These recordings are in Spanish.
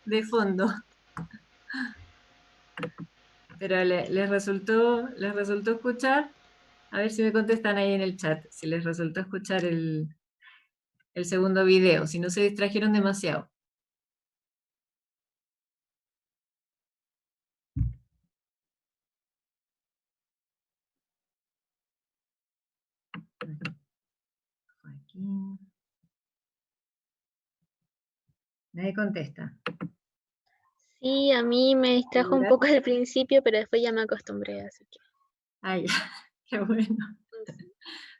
de fondo. Pero les resultó escuchar. A ver si me contestan ahí en el chat, si les resultó escuchar el segundo video, si no se distrajeron demasiado. Joaquín. Nadie contesta. Sí, a mí me distrajo un poco al principio, pero después ya me acostumbré, así que. Ay, qué bueno.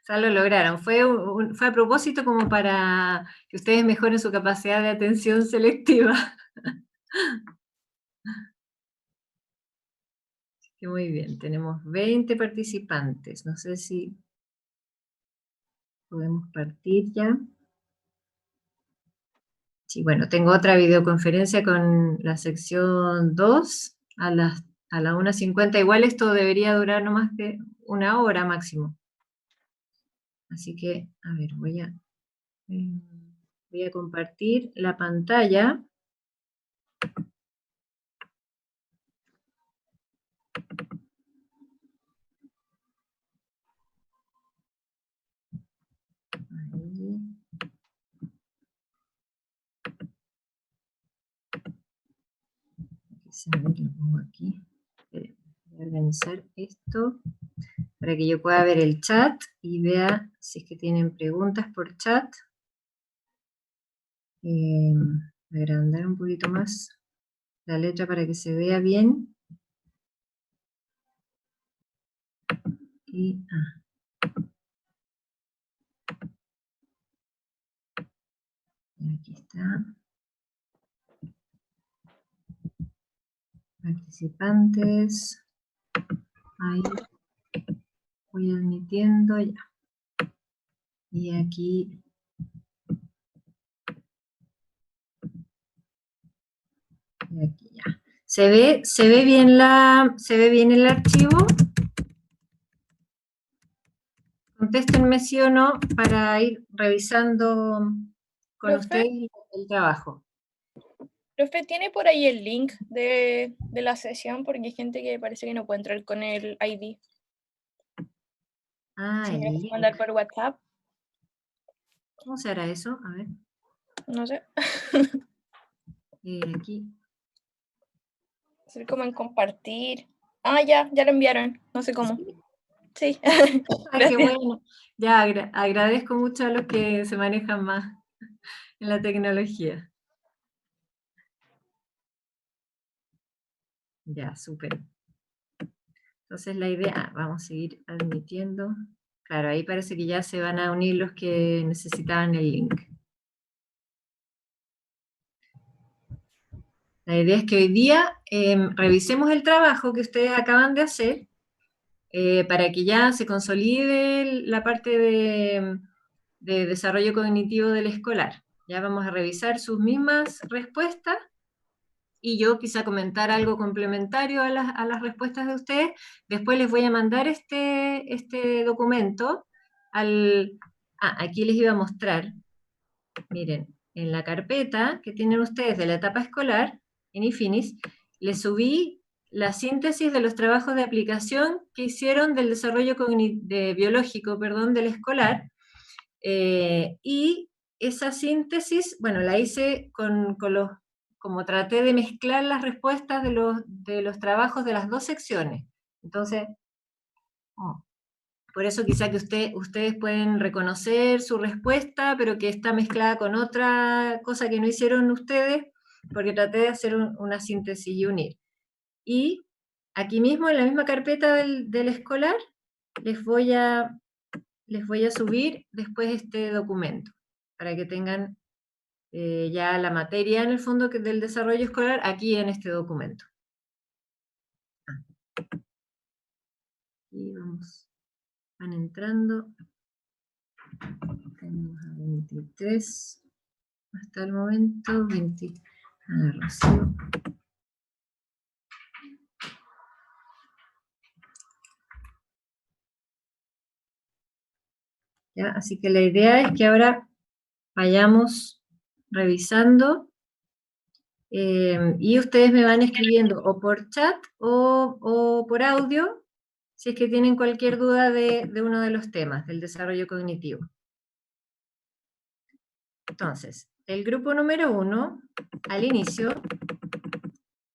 O sea, lo lograron. Fue a propósito como para que ustedes mejoren su capacidad de atención selectiva. Que muy bien, tenemos 20 participantes. No sé si podemos partir ya. Sí, bueno, tengo otra videoconferencia con la sección 2 a la 1:50. Igual esto debería durar no más que 1 hora máximo. Así que, a ver, voy a compartir la pantalla. Ahí. A ver, lo pongo aquí. Voy a organizar esto para que yo pueda ver el chat y vea si es que tienen preguntas por chat. Agrandar un poquito más la letra para que se vea bien. Y, aquí está. Participantes. Ahí voy admitiendo ya. Y aquí. Y aquí ya. ¿Se ve bien el archivo? Contéstenme sí o no para ir revisando con Profe, ustedes el trabajo. profe, ¿tiene por ahí el link de la sesión? Porque hay gente que parece que no puede entrar con el ID. Ah, Si el me lo puede link. mandar por WhatsApp, ¿Cómo se hará eso? A ver. no sé. Aquí. Hacer como en compartir. Ah, ya lo enviaron. No sé cómo. Sí. Ah, qué Gracias. bueno. Ya agradezco mucho a los que se manejan más en la tecnología. Ya, súper. Entonces la idea, vamos a seguir admitiendo. Claro, ahí parece que ya se van a unir los que necesitaban el link. La idea es que hoy día revisemos el trabajo que ustedes acaban de hacer para que ya se consolide la parte de desarrollo cognitivo del escolar. Ya vamos a revisar sus mismas respuestas y yo quizá comentar algo complementario a las respuestas de ustedes. Después les voy a mandar este documento aquí les iba a mostrar, miren, en la carpeta que tienen ustedes de la etapa escolar, en Ifinis, les subí la síntesis de los trabajos de aplicación que hicieron del desarrollo biológico, del escolar, y esa síntesis, bueno, la hice como traté de mezclar las respuestas de los trabajos de las dos secciones. Entonces, por eso quizá que ustedes pueden reconocer su respuesta, pero que está mezclada con otra cosa que no hicieron ustedes, porque traté de hacer una síntesis y unir. Y aquí mismo, en la misma carpeta del escolar, les voy a subir después este documento, para que tengan ya la materia en el fondo del desarrollo escolar aquí en este documento. Y van entrando. Tenemos a 23 hasta el momento, 20. Rocío. ¿Ya? Así que la idea es que ahora vayamos revisando y ustedes me van escribiendo o por chat o por audio, si es que tienen cualquier duda de uno de los temas del desarrollo cognitivo. Entonces, el grupo número 1, al inicio,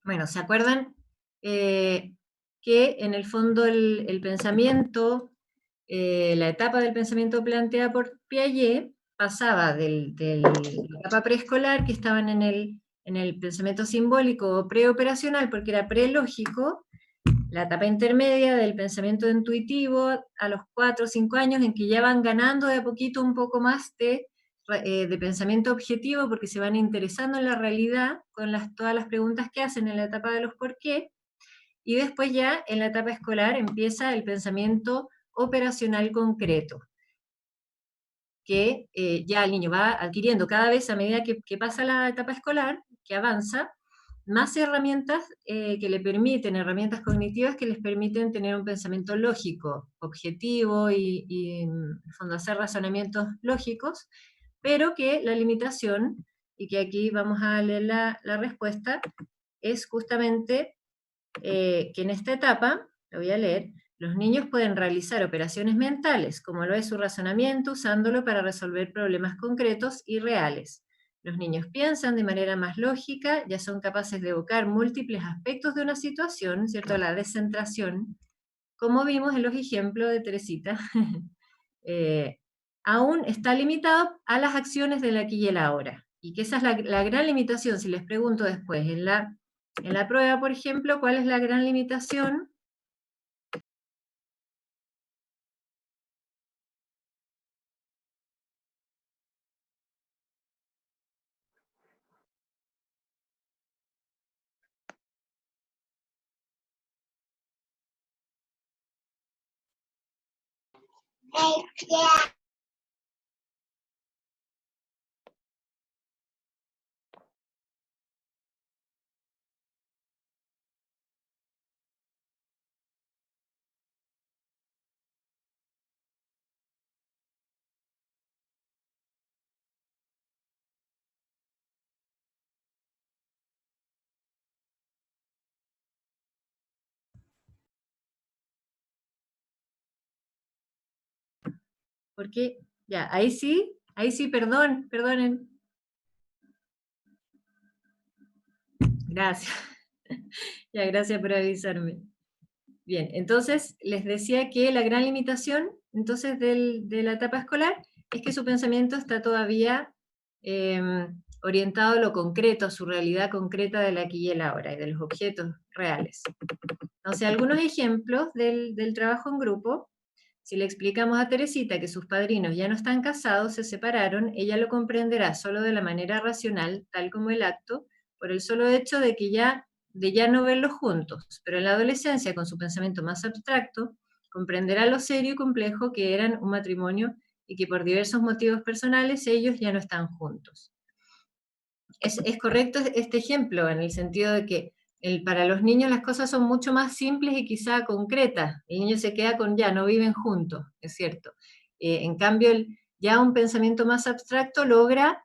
bueno, ¿se acuerdan que en el fondo el pensamiento, la etapa del pensamiento planteada por Piaget pasaba de la etapa preescolar, que estaban en el pensamiento simbólico o preoperacional, porque era prelógico, la etapa intermedia del pensamiento intuitivo a los 4 o 5 años, en que ya van ganando de a poquito un poco más de pensamiento objetivo, porque se van interesando en la realidad con todas las preguntas que hacen en la etapa de los por qué, y después ya en la etapa escolar empieza el pensamiento operacional concreto, que ya el niño va adquiriendo cada vez a medida que pasa la etapa escolar, que avanza, más herramientas que le permiten, herramientas cognitivas que les permiten tener un pensamiento lógico, objetivo y en el fondo hacer razonamientos lógicos, pero que la limitación, y que aquí vamos a leer la respuesta, es justamente que en esta etapa, lo voy a leer, los niños pueden realizar operaciones mentales, como lo es su razonamiento, usándolo para resolver problemas concretos y reales. Los niños piensan de manera más lógica, ya son capaces de evocar múltiples aspectos de una situación, ¿cierto? La descentración, como vimos en los ejemplos de Teresita, aún está limitado a las acciones del aquí y el ahora. Y que esa es la gran limitación, si les pregunto después, en la prueba, por ejemplo, ¿cuál es la gran limitación? Porque, ya, ahí sí, perdonen. Gracias. Ya, gracias por avisarme. Bien, entonces les decía que la gran limitación entonces de la etapa escolar es que su pensamiento está todavía orientado a lo concreto, a su realidad concreta del aquí y el ahora y de los objetos reales. Entonces, algunos ejemplos del trabajo en grupo. Si le explicamos a Teresita que sus padrinos ya no están casados, se separaron, ella lo comprenderá solo de la manera racional, tal como el acto, por el solo hecho de ya no verlos juntos. Pero en la adolescencia, con su pensamiento más abstracto, comprenderá lo serio y complejo que eran un matrimonio y que por diversos motivos personales ellos ya no están juntos. Es correcto este ejemplo, en el sentido de que para los niños las cosas son mucho más simples y quizá concretas. El niño se queda con ya, no viven juntos, es cierto. En cambio, ya un pensamiento más abstracto logra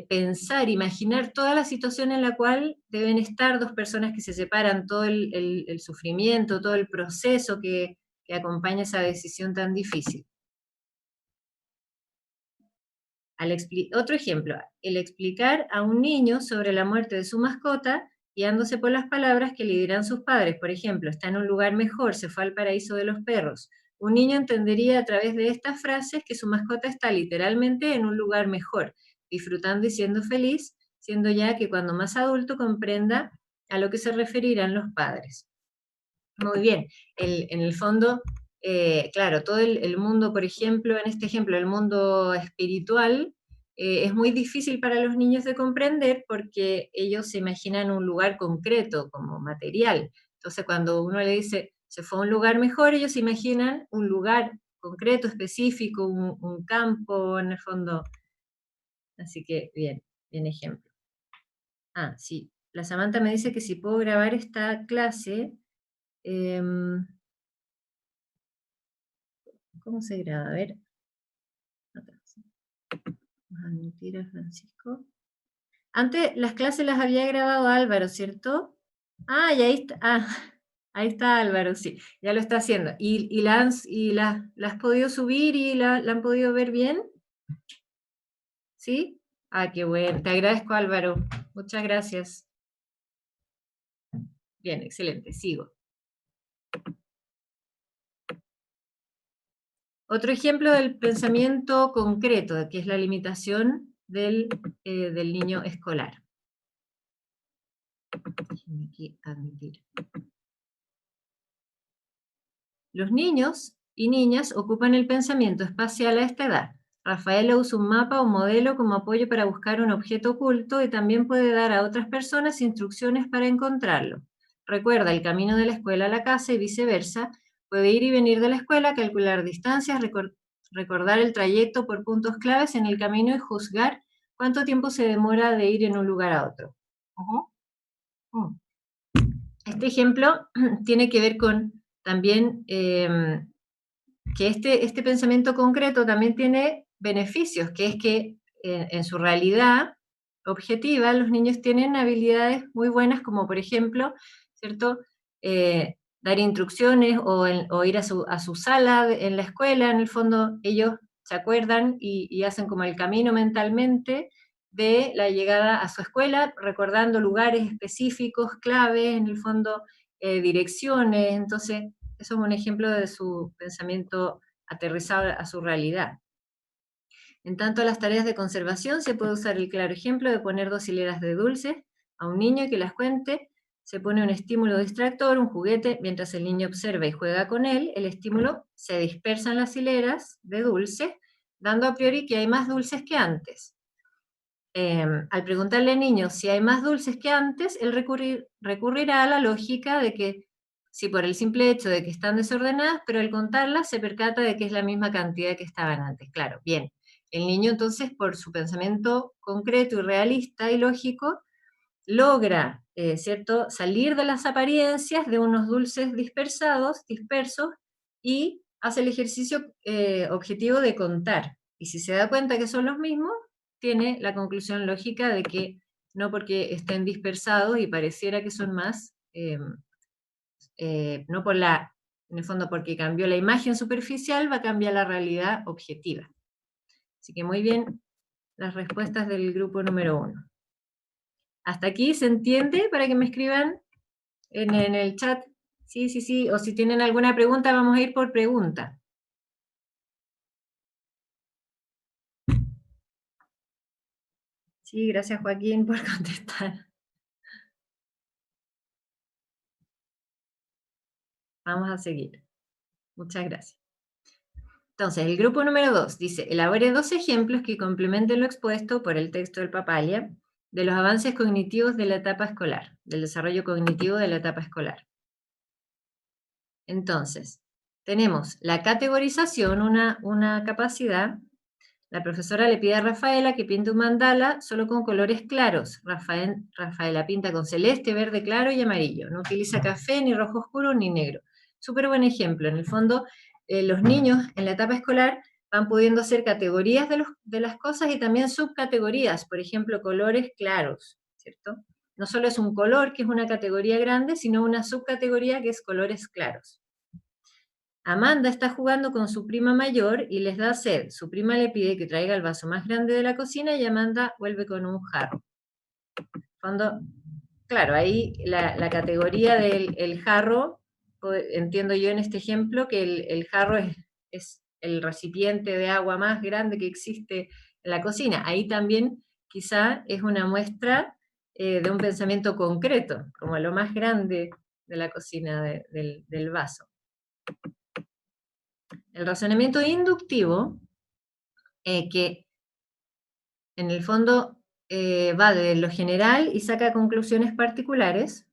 pensar, imaginar toda la situación en la cual deben estar dos personas que se separan, todo el sufrimiento, todo el proceso que acompaña esa decisión tan difícil. Otro ejemplo, el explicar a un niño sobre la muerte de su mascota, guiándose por las palabras que le dirán sus padres. Por ejemplo, está en un lugar mejor, se fue al paraíso de los perros. Un niño entendería a través de estas frases que su mascota está literalmente en un lugar mejor, disfrutando y siendo feliz, siendo ya que cuando más adulto comprenda a lo que se referirán los padres. Muy bien, en el fondo, claro, todo el mundo, por ejemplo, en este ejemplo, el mundo espiritual, es muy difícil para los niños de comprender porque ellos se imaginan un lugar concreto, como material. Entonces, cuando uno le dice, se fue a un lugar mejor, ellos se imaginan un lugar concreto, específico, un campo, en el fondo. Así que, bien ejemplo. Ah, sí, la Samantha me dice que si puedo grabar esta clase. ¿Cómo se graba? A ver. Vamos a mentir a Francisco. Antes las clases las había grabado Álvaro, ¿cierto? Ah, y ahí está, ahí está Álvaro, sí, ya lo está haciendo. ¿Y la has podido subir y la han podido ver bien? ¿Sí? Ah, qué bueno. Te agradezco, Álvaro. Muchas gracias. Bien, excelente. Sigo. Otro ejemplo del pensamiento concreto, que es la limitación del niño escolar. Déjenme aquí admitir. Los niños y niñas ocupan el pensamiento espacial a esta edad. Rafaela usa un mapa o modelo como apoyo para buscar un objeto oculto y también puede dar a otras personas instrucciones para encontrarlo. Recuerda el camino de la escuela a la casa y viceversa. Puede ir y venir de la escuela, calcular distancias, recordar el trayecto por puntos claves en el camino y juzgar cuánto tiempo se demora de ir en un lugar a otro. Este ejemplo tiene que ver con también que este pensamiento concreto también tiene beneficios, que es que en su realidad objetiva los niños tienen habilidades muy buenas, como por ejemplo, ¿cierto? Dar instrucciones o ir a su sala en la escuela, en el fondo ellos se acuerdan y hacen como el camino mentalmente de la llegada a su escuela, recordando lugares específicos, claves, en el fondo direcciones, entonces eso es un ejemplo de su pensamiento aterrizado a su realidad. En tanto a las tareas de conservación, se puede usar el claro ejemplo de poner 2 hileras de dulces a un niño que las cuente, se pone un estímulo distractor, un juguete, mientras el niño observa y juega con él, el estímulo se dispersa en las hileras de dulces, dando a priori que hay más dulces que antes. Al preguntarle al niño si hay más dulces que antes, él recurrirá a la lógica de que si por el simple hecho de que están desordenadas, pero al contarlas se percata de que es la misma cantidad que estaban antes. Claro, bien. El niño entonces, por su pensamiento concreto y realista y lógico, logra, ¿cierto?, salir de las apariencias de unos dulces dispersos, y hace el ejercicio objetivo de contar. Y si se da cuenta que son los mismos, tiene la conclusión lógica de que no porque estén dispersados y pareciera que son más, no por en el fondo porque cambió la imagen superficial, va a cambiar la realidad objetiva. Así que muy bien las respuestas del grupo número 1. ¿Hasta aquí se entiende? Para que me escriban en el chat. Sí, sí, sí. O si tienen alguna pregunta, vamos a ir por pregunta. Sí, gracias Joaquín por contestar. Vamos a seguir. Muchas gracias. Entonces, el grupo número 2 dice, elabore 2 ejemplos que complementen lo expuesto por el texto del Papalia de los avances cognitivos de la etapa escolar, del desarrollo cognitivo de la etapa escolar. Entonces, tenemos la categorización, una capacidad. La profesora le pide a Rafaela que pinte un mandala solo con colores claros. Rafaela pinta con celeste, verde claro y amarillo. No utiliza café, ni rojo oscuro, ni negro. Súper buen ejemplo. En el fondo, los niños en la etapa escolar van pudiendo hacer categorías de las cosas y también subcategorías. Por ejemplo, colores claros, ¿cierto? No solo es un color, que es una categoría grande, sino una subcategoría que es colores claros. Amanda está jugando con su prima mayor y les da sed. Su prima le pide que traiga el vaso más grande de la cocina y Amanda vuelve con un jarro. Cuando, claro, ahí la categoría del jarro, entiendo yo en este ejemplo que el jarro es el recipiente de agua más grande que existe en la cocina. Ahí también quizá es una muestra de un pensamiento concreto, como lo más grande de la cocina del vaso. El razonamiento inductivo, que en el fondo va de lo general y saca conclusiones particulares.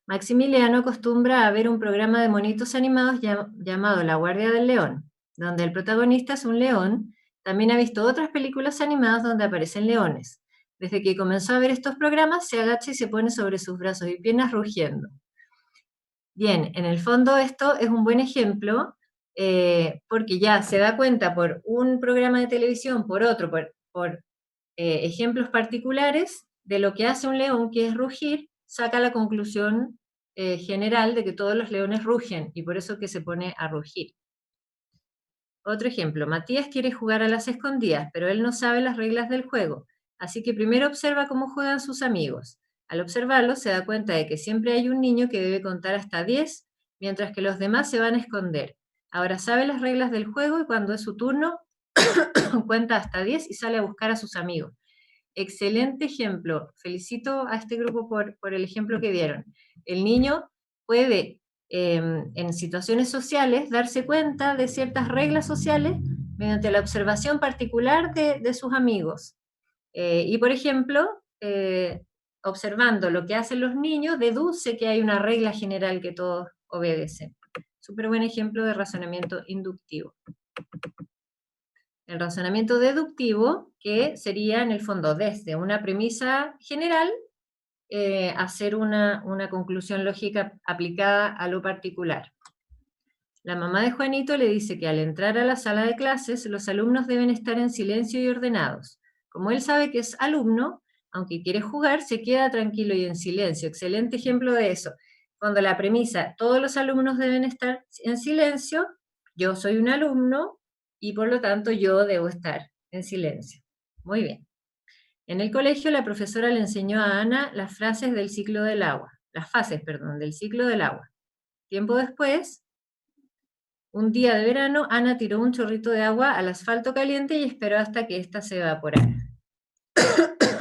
Maximiliano acostumbra a ver un programa de monitos animados llamado La Guardia del León, donde el protagonista es un león. También ha visto otras películas animadas donde aparecen leones. Desde que comenzó a ver estos programas, se agacha y se pone sobre sus brazos y piernas rugiendo. Bien, en el fondo esto es un buen ejemplo porque ya se da cuenta por un programa de televisión, por otro, por ejemplos particulares, de lo que hace un león, que es rugir, saca la conclusión general de que todos los leones rugen, y por eso que se pone a rugir. Otro ejemplo, Matías quiere jugar a las escondidas, pero él no sabe las reglas del juego, así que primero observa cómo juegan sus amigos. Al observarlo se da cuenta de que siempre hay un niño que debe contar hasta 10, mientras que los demás se van a esconder. Ahora sabe las reglas del juego y cuando es su turno, cuenta hasta 10 y sale a buscar a sus amigos. Excelente ejemplo. Felicito a este grupo por el ejemplo que dieron. El niño puede, en situaciones sociales, darse cuenta de ciertas reglas sociales mediante la observación particular de sus amigos. Y, por ejemplo, observando lo que hacen los niños, deduce que hay una regla general que todos obedecen. Súper buen ejemplo de razonamiento inductivo. El razonamiento deductivo, que sería en el fondo desde una premisa general, hacer una conclusión lógica aplicada a lo particular. La mamá de Juanito le dice que al entrar a la sala de clases, los alumnos deben estar en silencio y ordenados. Como él sabe que es alumno, aunque quiere jugar, se queda tranquilo y en silencio. Excelente ejemplo de eso. Cuando la premisa, todos los alumnos deben estar en silencio, yo soy un alumno y por lo tanto yo debo estar en silencio. Muy bien. En el colegio la profesora le enseñó a Ana las frases del ciclo del agua, las fases, perdón, del ciclo del agua. Tiempo después, un día de verano, Ana tiró un chorrito de agua al asfalto caliente y esperó hasta que ésta se evaporara.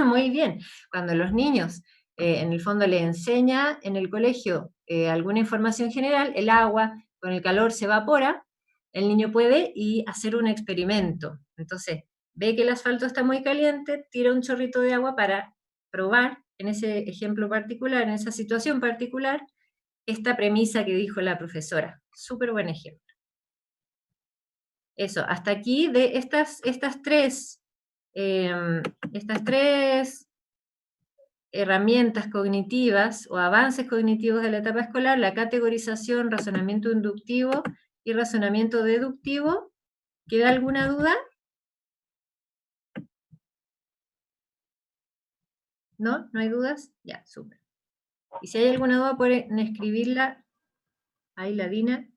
Muy bien, cuando los niños en el fondo le enseña en el colegio alguna información general, el agua con el calor se evapora, el niño puede y hacer un experimento. Entonces, ve que el asfalto está muy caliente, tira un chorrito de agua para probar, en ese ejemplo particular, en esa situación particular, esta premisa que dijo la profesora. Súper buen ejemplo. Eso, hasta aquí de estas tres herramientas cognitivas o avances cognitivos de la etapa escolar, la categorización, razonamiento inductivo y razonamiento deductivo. ¿Queda alguna duda? ¿No? ¿No hay dudas? Ya, súper. Y si hay alguna duda, pueden escribirla. Ahí la Dina.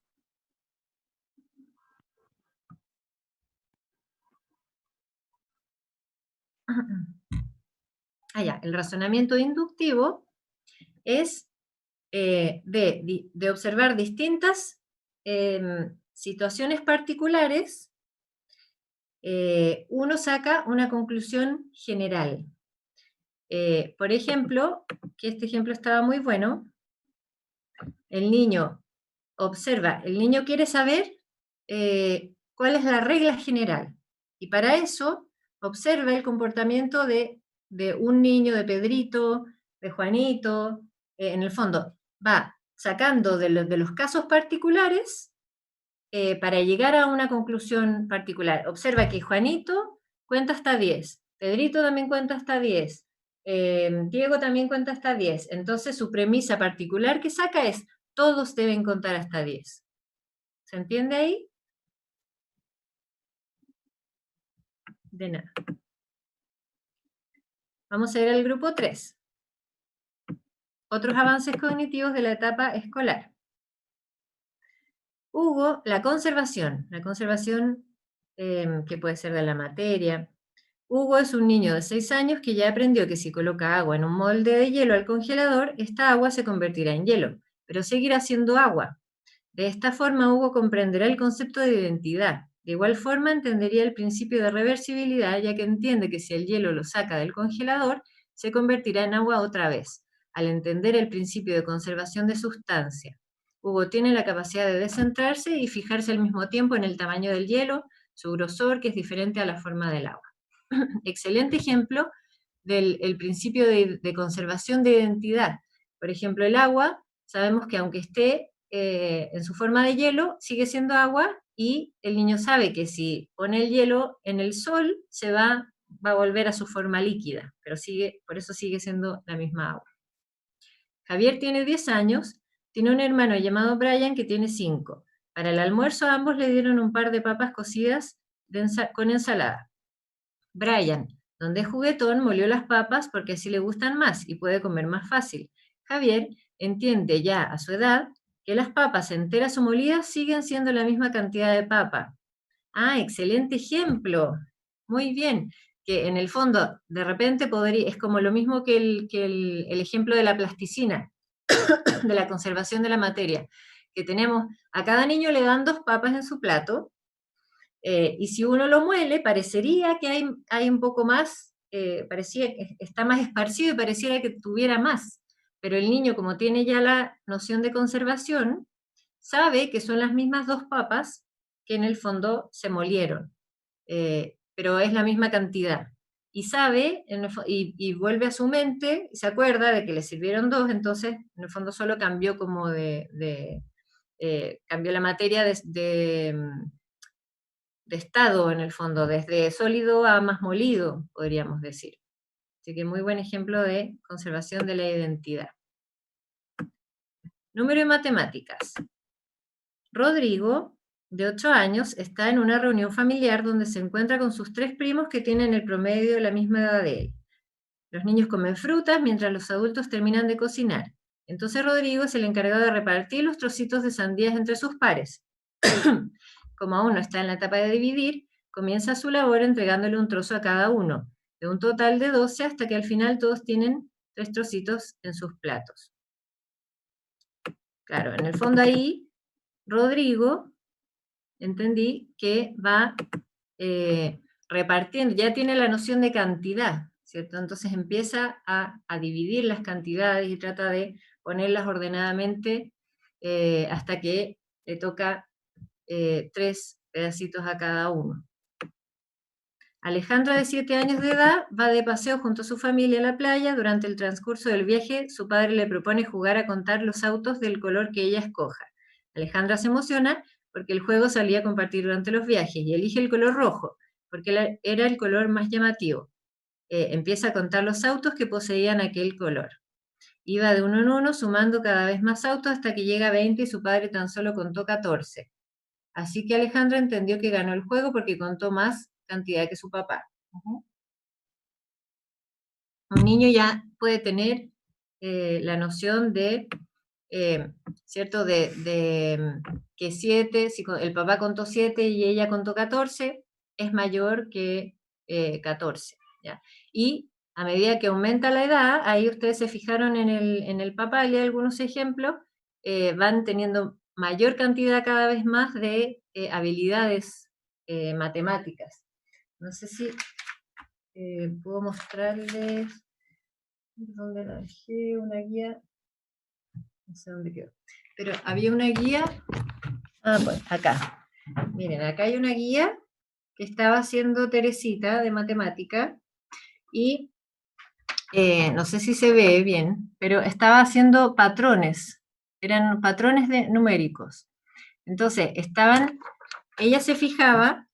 Ya, el razonamiento inductivo es de observar distintas situaciones particulares, uno saca una conclusión general. Por ejemplo, que este ejemplo estaba muy bueno, el niño observa, el niño quiere saber cuál es la regla general, y para eso observa el comportamiento de un niño, de Pedrito, de Juanito, en el fondo va sacando de los casos particulares para llegar a una conclusión particular. Observa que Juanito cuenta hasta 10, Pedrito también cuenta hasta 10, Diego también cuenta hasta 10. Entonces su premisa particular que saca es, todos deben contar hasta 10. ¿Se entiende ahí? De nada. Vamos a ir al grupo 3. Otros avances cognitivos de la etapa escolar. Hugo, la conservación que puede ser de la materia. Hugo es un niño de 6 años que ya aprendió que si coloca agua en un molde de hielo al congelador, esta agua se convertirá en hielo, pero seguirá siendo agua. De esta forma, Hugo comprenderá el concepto de identidad. De igual forma, entendería el principio de reversibilidad, ya que entiende que si el hielo lo saca del congelador, se convertirá en agua otra vez, al entender el principio de conservación de sustancia. Hugo tiene la capacidad de descentrarse y fijarse al mismo tiempo en el tamaño del hielo, su grosor, que es diferente a la forma del agua. Excelente ejemplo del principio de conservación de identidad. Por ejemplo, el agua, sabemos que aunque esté en su forma de hielo, sigue siendo agua, y el niño sabe que si pone el hielo en el sol, se va a volver a su forma líquida, pero por eso sigue siendo la misma agua. Javier tiene 10 años, tiene un hermano llamado Brian que tiene 5. Para el almuerzo a ambos le dieron un par de papas cocidas con ensalada. Brian, Donde es juguetón, molió las papas porque así le gustan más y puede comer más fácil. Javier entiende ya a su edad que las papas enteras o molidas siguen siendo la misma cantidad de papa. Ah, excelente ejemplo. Muy bien. Que en el fondo, de repente podría, es como lo mismo que el ejemplo de la plasticina, de la conservación de la materia, que tenemos, a cada niño le dan 2 papas en su plato, y si uno lo muele, parecería que hay un poco más, parecía que está más esparcido y pareciera que tuviera más. Pero el niño, como tiene ya la noción de conservación, sabe que son las mismas 2 papas que en el fondo se molieron, pero es la misma cantidad. Y sabe, y vuelve a su mente, y se acuerda de que le sirvieron 2, entonces en el fondo solo cambió como cambió la materia de estado en el fondo, desde sólido a más molido, podríamos decir. Así que muy buen ejemplo de conservación de la identidad. Número de matemáticas. Rodrigo, de 8 años, está en una reunión familiar donde se encuentra con sus 3 primos que tienen el promedio de la misma edad de él. Los niños comen frutas mientras los adultos terminan de cocinar. Entonces Rodrigo es el encargado de repartir los trocitos de sandías entre sus pares. Como aún no está en la etapa de dividir, comienza su labor entregándole un trozo a cada uno, de un total de 12 hasta que al final todos tienen 3 trocitos en sus platos. Claro, en el fondo ahí, Rodrigo, entendí que va repartiendo, ya tiene la noción de cantidad, ¿cierto? Entonces empieza a dividir las cantidades y trata de ponerlas ordenadamente hasta que le toca 3 pedacitos a cada uno. Alejandra, de 7 años de edad, va de paseo junto a su familia a la playa. Durante el transcurso del viaje, su padre le propone jugar a contar los autos del color que ella escoja. Alejandra se emociona porque el juego salía a compartir durante los viajes y elige el color rojo, porque era el color más llamativo. Empieza a contar los autos que poseían aquel color. Iba de uno en uno, sumando cada vez más autos hasta que llega a 20 y su padre tan solo contó 14. Así que Alejandra entendió que ganó el juego porque contó más cantidad que su papá. Un niño ya puede tener la noción de, ¿cierto? Que 7, si el papá contó 7 y ella contó 14, es mayor que 14. ¿Ya? Y a medida que aumenta la edad, ahí ustedes se fijaron en el papá, y algunos ejemplos, van teniendo mayor cantidad cada vez más de habilidades matemáticas. No sé si puedo mostrarles dónde la dejé, una guía, no sé dónde quedó, pero había una guía, pues acá, miren, acá hay una guía que estaba haciendo Teresita de matemática y no sé si se ve bien, pero estaba haciendo patrones, eran patrones numéricos. Entonces, ella se fijaba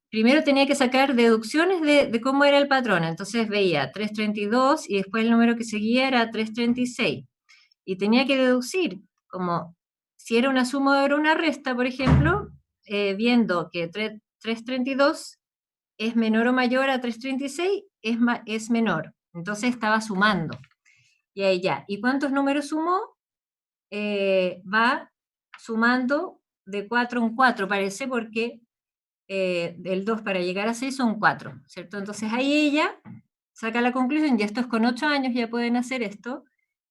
primero tenía que sacar deducciones de cómo era el patrón. Entonces veía 332 y después el número que seguía era 336. Y tenía que deducir, como si era una suma o era una resta, por ejemplo, viendo que 332 es menor o mayor a 336, es menor. Entonces estaba sumando. Y ahí ya. ¿Y cuántos números sumó? Va sumando de 4 en 4, parece, porque del 2 para llegar a 6 son 4, ¿cierto? Entonces ahí ella saca la conclusión, y estos con 8 años ya pueden hacer esto,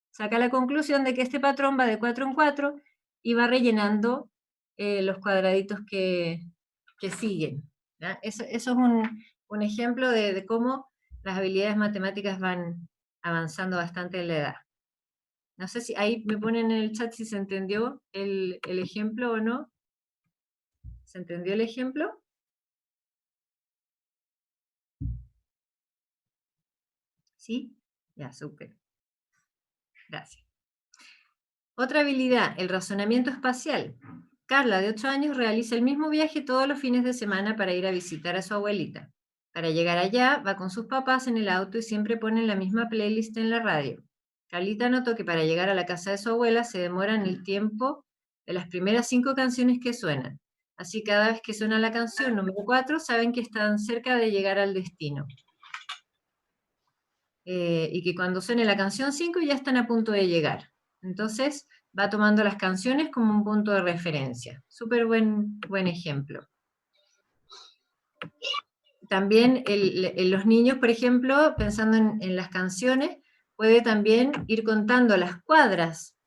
saca la conclusión de que este patrón va de 4 en 4 y va rellenando los cuadraditos que siguen. ¿Ya? Eso es un ejemplo de cómo las habilidades matemáticas van avanzando bastante en la edad. No sé si ahí me ponen en el chat si se entendió el ejemplo o no. ¿Se entendió el ejemplo? ¿Sí? Ya, súper. Gracias. Otra habilidad, el razonamiento espacial. Carla, de 8 años, realiza el mismo viaje todos los fines de semana para ir a visitar a su abuelita. Para llegar allá, va con sus papás en el auto y siempre ponen la misma playlist en la radio. Carlita notó que para llegar a la casa de su abuela se demoran el tiempo de las primeras 5 canciones que suenan. Así cada vez que suena la canción número 4, saben que están cerca de llegar al destino. Y que cuando suene la canción 5 ya están a punto de llegar. Entonces va tomando las canciones como un punto de referencia. Súper buen ejemplo. También los niños, por ejemplo, pensando en las canciones, puede también ir contando las cuadras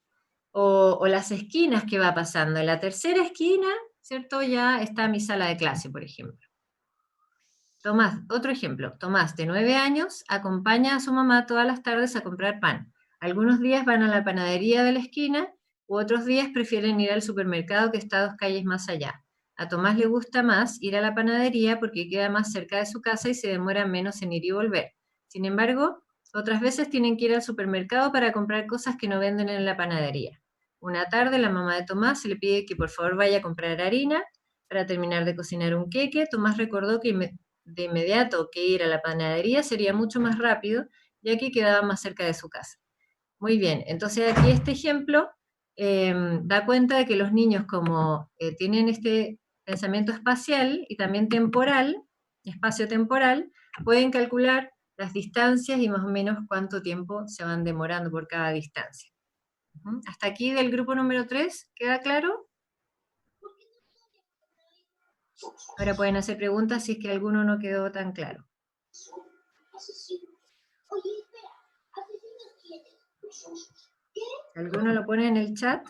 o las esquinas que va pasando. En la tercera esquina, ¿cierto? Ya está mi sala de clase, por ejemplo. Tomás, otro ejemplo. Tomás, de 9 años, acompaña a su mamá todas las tardes a comprar pan. Algunos días van a la panadería de la esquina, u otros días prefieren ir al supermercado que está 2 calles más allá. A Tomás le gusta más ir a la panadería porque queda más cerca de su casa y se demora menos en ir y volver. Sin embargo, otras veces tienen que ir al supermercado para comprar cosas que no venden en la panadería. Una tarde la mamá de Tomás le pide que por favor vaya a comprar harina para terminar de cocinar un queque. Tomás recordó que de inmediato que ir a la panadería sería mucho más rápido, ya que quedaba más cerca de su casa. Muy bien, entonces aquí este ejemplo da cuenta de que los niños como tienen este pensamiento espacial y también temporal, espacio-temporal, pueden calcular las distancias y más o menos cuánto tiempo se van demorando por cada distancia. Hasta aquí del grupo número 3, ¿queda claro? Ahora pueden hacer preguntas si es que alguno no quedó tan claro. ¿Alguno lo pone en el chat?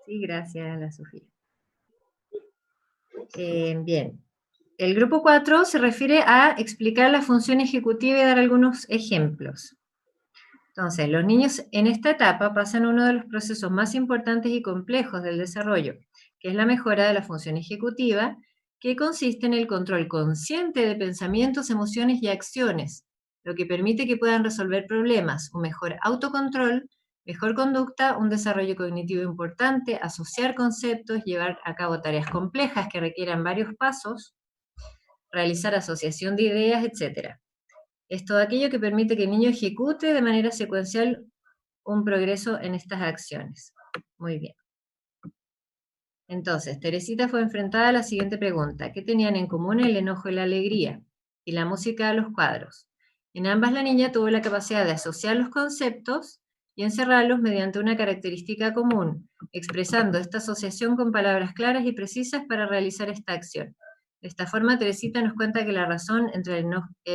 Sí, gracias, Ana Sofía. Bien. El grupo 4 se refiere a explicar la función ejecutiva y dar algunos ejemplos. Entonces, los niños en esta etapa pasan uno de los procesos más importantes y complejos del desarrollo, que es la mejora de la función ejecutiva, que consiste en el control consciente de pensamientos, emociones y acciones, lo que permite que puedan resolver problemas, un mejor autocontrol, mejor conducta, un desarrollo cognitivo importante, asociar conceptos, llevar a cabo tareas complejas que requieran varios pasos, realizar asociación de ideas, etc. Es todo aquello que permite que el niño ejecute de manera secuencial un progreso en estas acciones. Muy bien. Entonces, Teresita fue enfrentada a la siguiente pregunta. ¿Qué tenían en común el enojo y la alegría? Y la música de los cuadros. En ambas la niña tuvo la capacidad de asociar los conceptos y encerrarlos mediante una característica común, expresando esta asociación con palabras claras y precisas para realizar esta acción. De esta forma, Teresita nos cuenta que la razón entre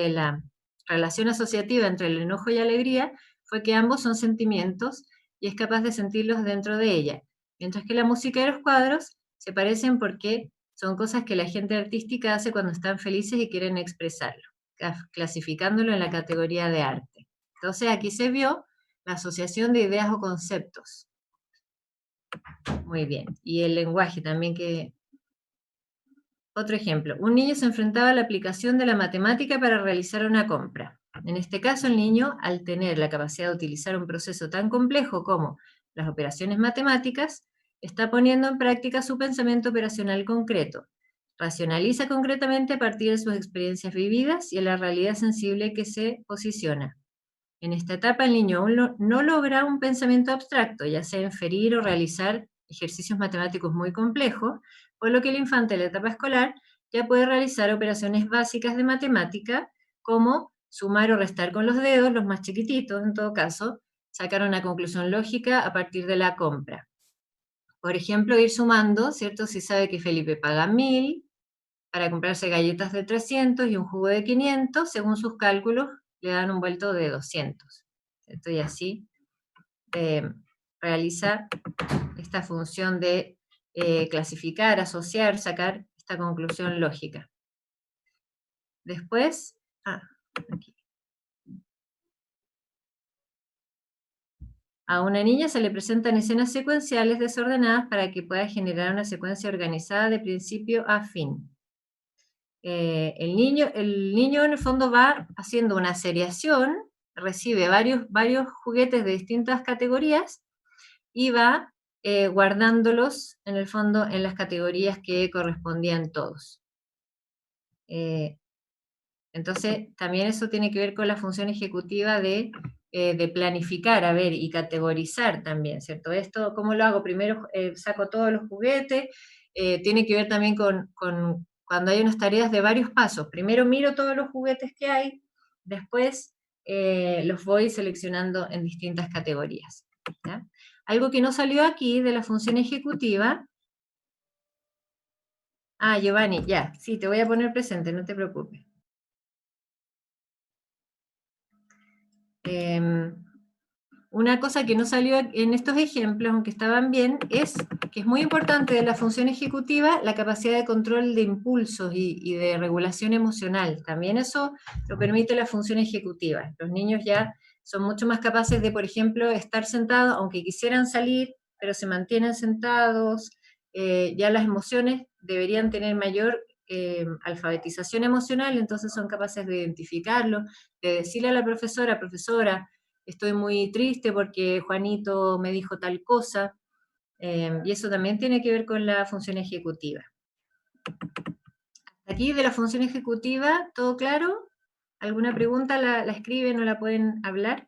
la relación asociativa entre el enojo y alegría fue que ambos son sentimientos y es capaz de sentirlos dentro de ella, mientras que la música y los cuadros se parecen porque son cosas que la gente artística hace cuando están felices y quieren expresarlo, clasificándolo en la categoría de arte. Entonces aquí se vio la asociación de ideas o conceptos. Muy bien. Y el lenguaje también que... Otro ejemplo, un niño se enfrentaba a la aplicación de la matemática para realizar una compra. En este caso, el niño, al tener la capacidad de utilizar un proceso tan complejo como las operaciones matemáticas, está poniendo en práctica su pensamiento operacional concreto. Racionaliza concretamente a partir de sus experiencias vividas y en la realidad sensible que se posiciona. En esta etapa, el niño aún no logra un pensamiento abstracto, ya sea inferir o realizar ejercicios matemáticos muy complejos, por lo que el infante de la etapa escolar ya puede realizar operaciones básicas de matemática, como sumar o restar con los dedos, los más chiquititos en todo caso, sacar una conclusión lógica a partir de la compra. Por ejemplo, ir sumando, ¿cierto? Si sabe que Felipe paga 1000 para comprarse galletas de 300 y un jugo de 500, según sus cálculos, le dan un vuelto de 200. ¿Cierto? Y así realiza esta función de clasificar, asociar, sacar esta conclusión lógica. Después, aquí. A una niña se le presentan escenas secuenciales desordenadas para que pueda generar una secuencia organizada de principio a fin. El niño en el fondo va haciendo una seriación, recibe varios juguetes de distintas categorías y va guardándolos en el fondo en las categorías que correspondían todos. Entonces, también eso tiene que ver con la función ejecutiva de de planificar, a ver, y categorizar también, ¿cierto? Esto, ¿cómo lo hago? Primero saco todos los juguetes, tiene que ver también con cuando hay unas tareas de varios pasos. Primero miro todos los juguetes que hay, después los voy seleccionando en distintas categorías, ¿ya? Algo que no salió aquí de la función ejecutiva. Ah, Giovanni, ya, sí, te voy a poner presente, no te preocupes. Una cosa que no salió en estos ejemplos, aunque estaban bien, es que es muy importante de la función ejecutiva la capacidad de control de impulsos y de regulación emocional. También eso lo permite la función ejecutiva. Los niños ya son mucho más capaces de, por ejemplo, estar sentados, aunque quisieran salir, pero se mantienen sentados. Ya las emociones deberían tener mayor alfabetización emocional, entonces son capaces de identificarlo, de decirle a la profesora, profesora, estoy muy triste porque Juanito me dijo tal cosa, y eso también tiene que ver con la función ejecutiva. Aquí de la función ejecutiva, ¿todo claro? ¿Alguna pregunta la escriben o la pueden hablar?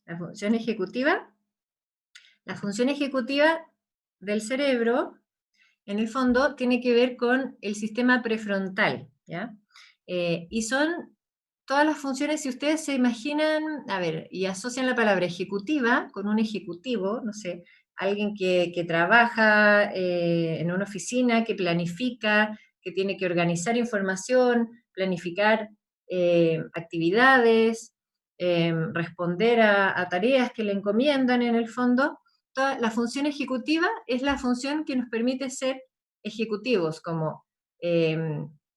La función ejecutiva. La función ejecutiva del cerebro, en el fondo, tiene que ver con el sistema prefrontal, ¿ya? Y son todas las funciones, si ustedes se imaginan, a ver, y asocian la palabra ejecutiva con un ejecutivo, no sé, alguien que trabaja en una oficina, que planifica, que tiene que organizar información, planificar actividades, responder a tareas que le encomiendan en el fondo. Toda la función ejecutiva es la función que nos permite ser ejecutivos, como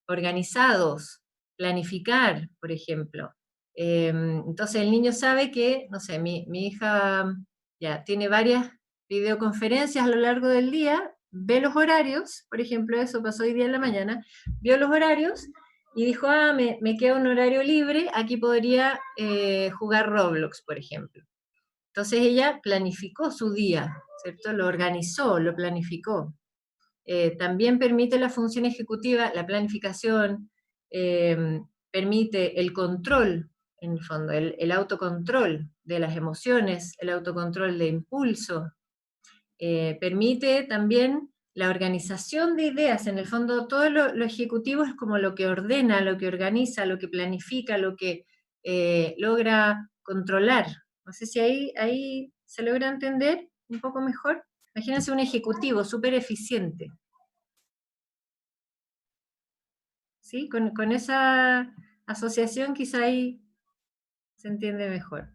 organizados, planificar, por ejemplo. Entonces el niño sabe que, no sé, mi hija ya tiene varias videoconferencias a lo largo del día, ve los horarios, por ejemplo, eso pasó hoy día en la mañana, vio los horarios y dijo, ah, me queda un horario libre, aquí podría jugar Roblox, por ejemplo. Entonces ella planificó su día, ¿cierto? Lo organizó, lo planificó. También permite la función ejecutiva, la planificación, permite el control, en el fondo, el autocontrol de las emociones, el autocontrol de impulso, permite también la organización de ideas, en el fondo todo lo ejecutivo es como lo que ordena, lo que organiza, lo que planifica, lo que logra controlar. No sé si ahí se logra entender un poco mejor. Imagínense un ejecutivo súper eficiente. ¿Sí? Con esa asociación quizá ahí se entiende mejor.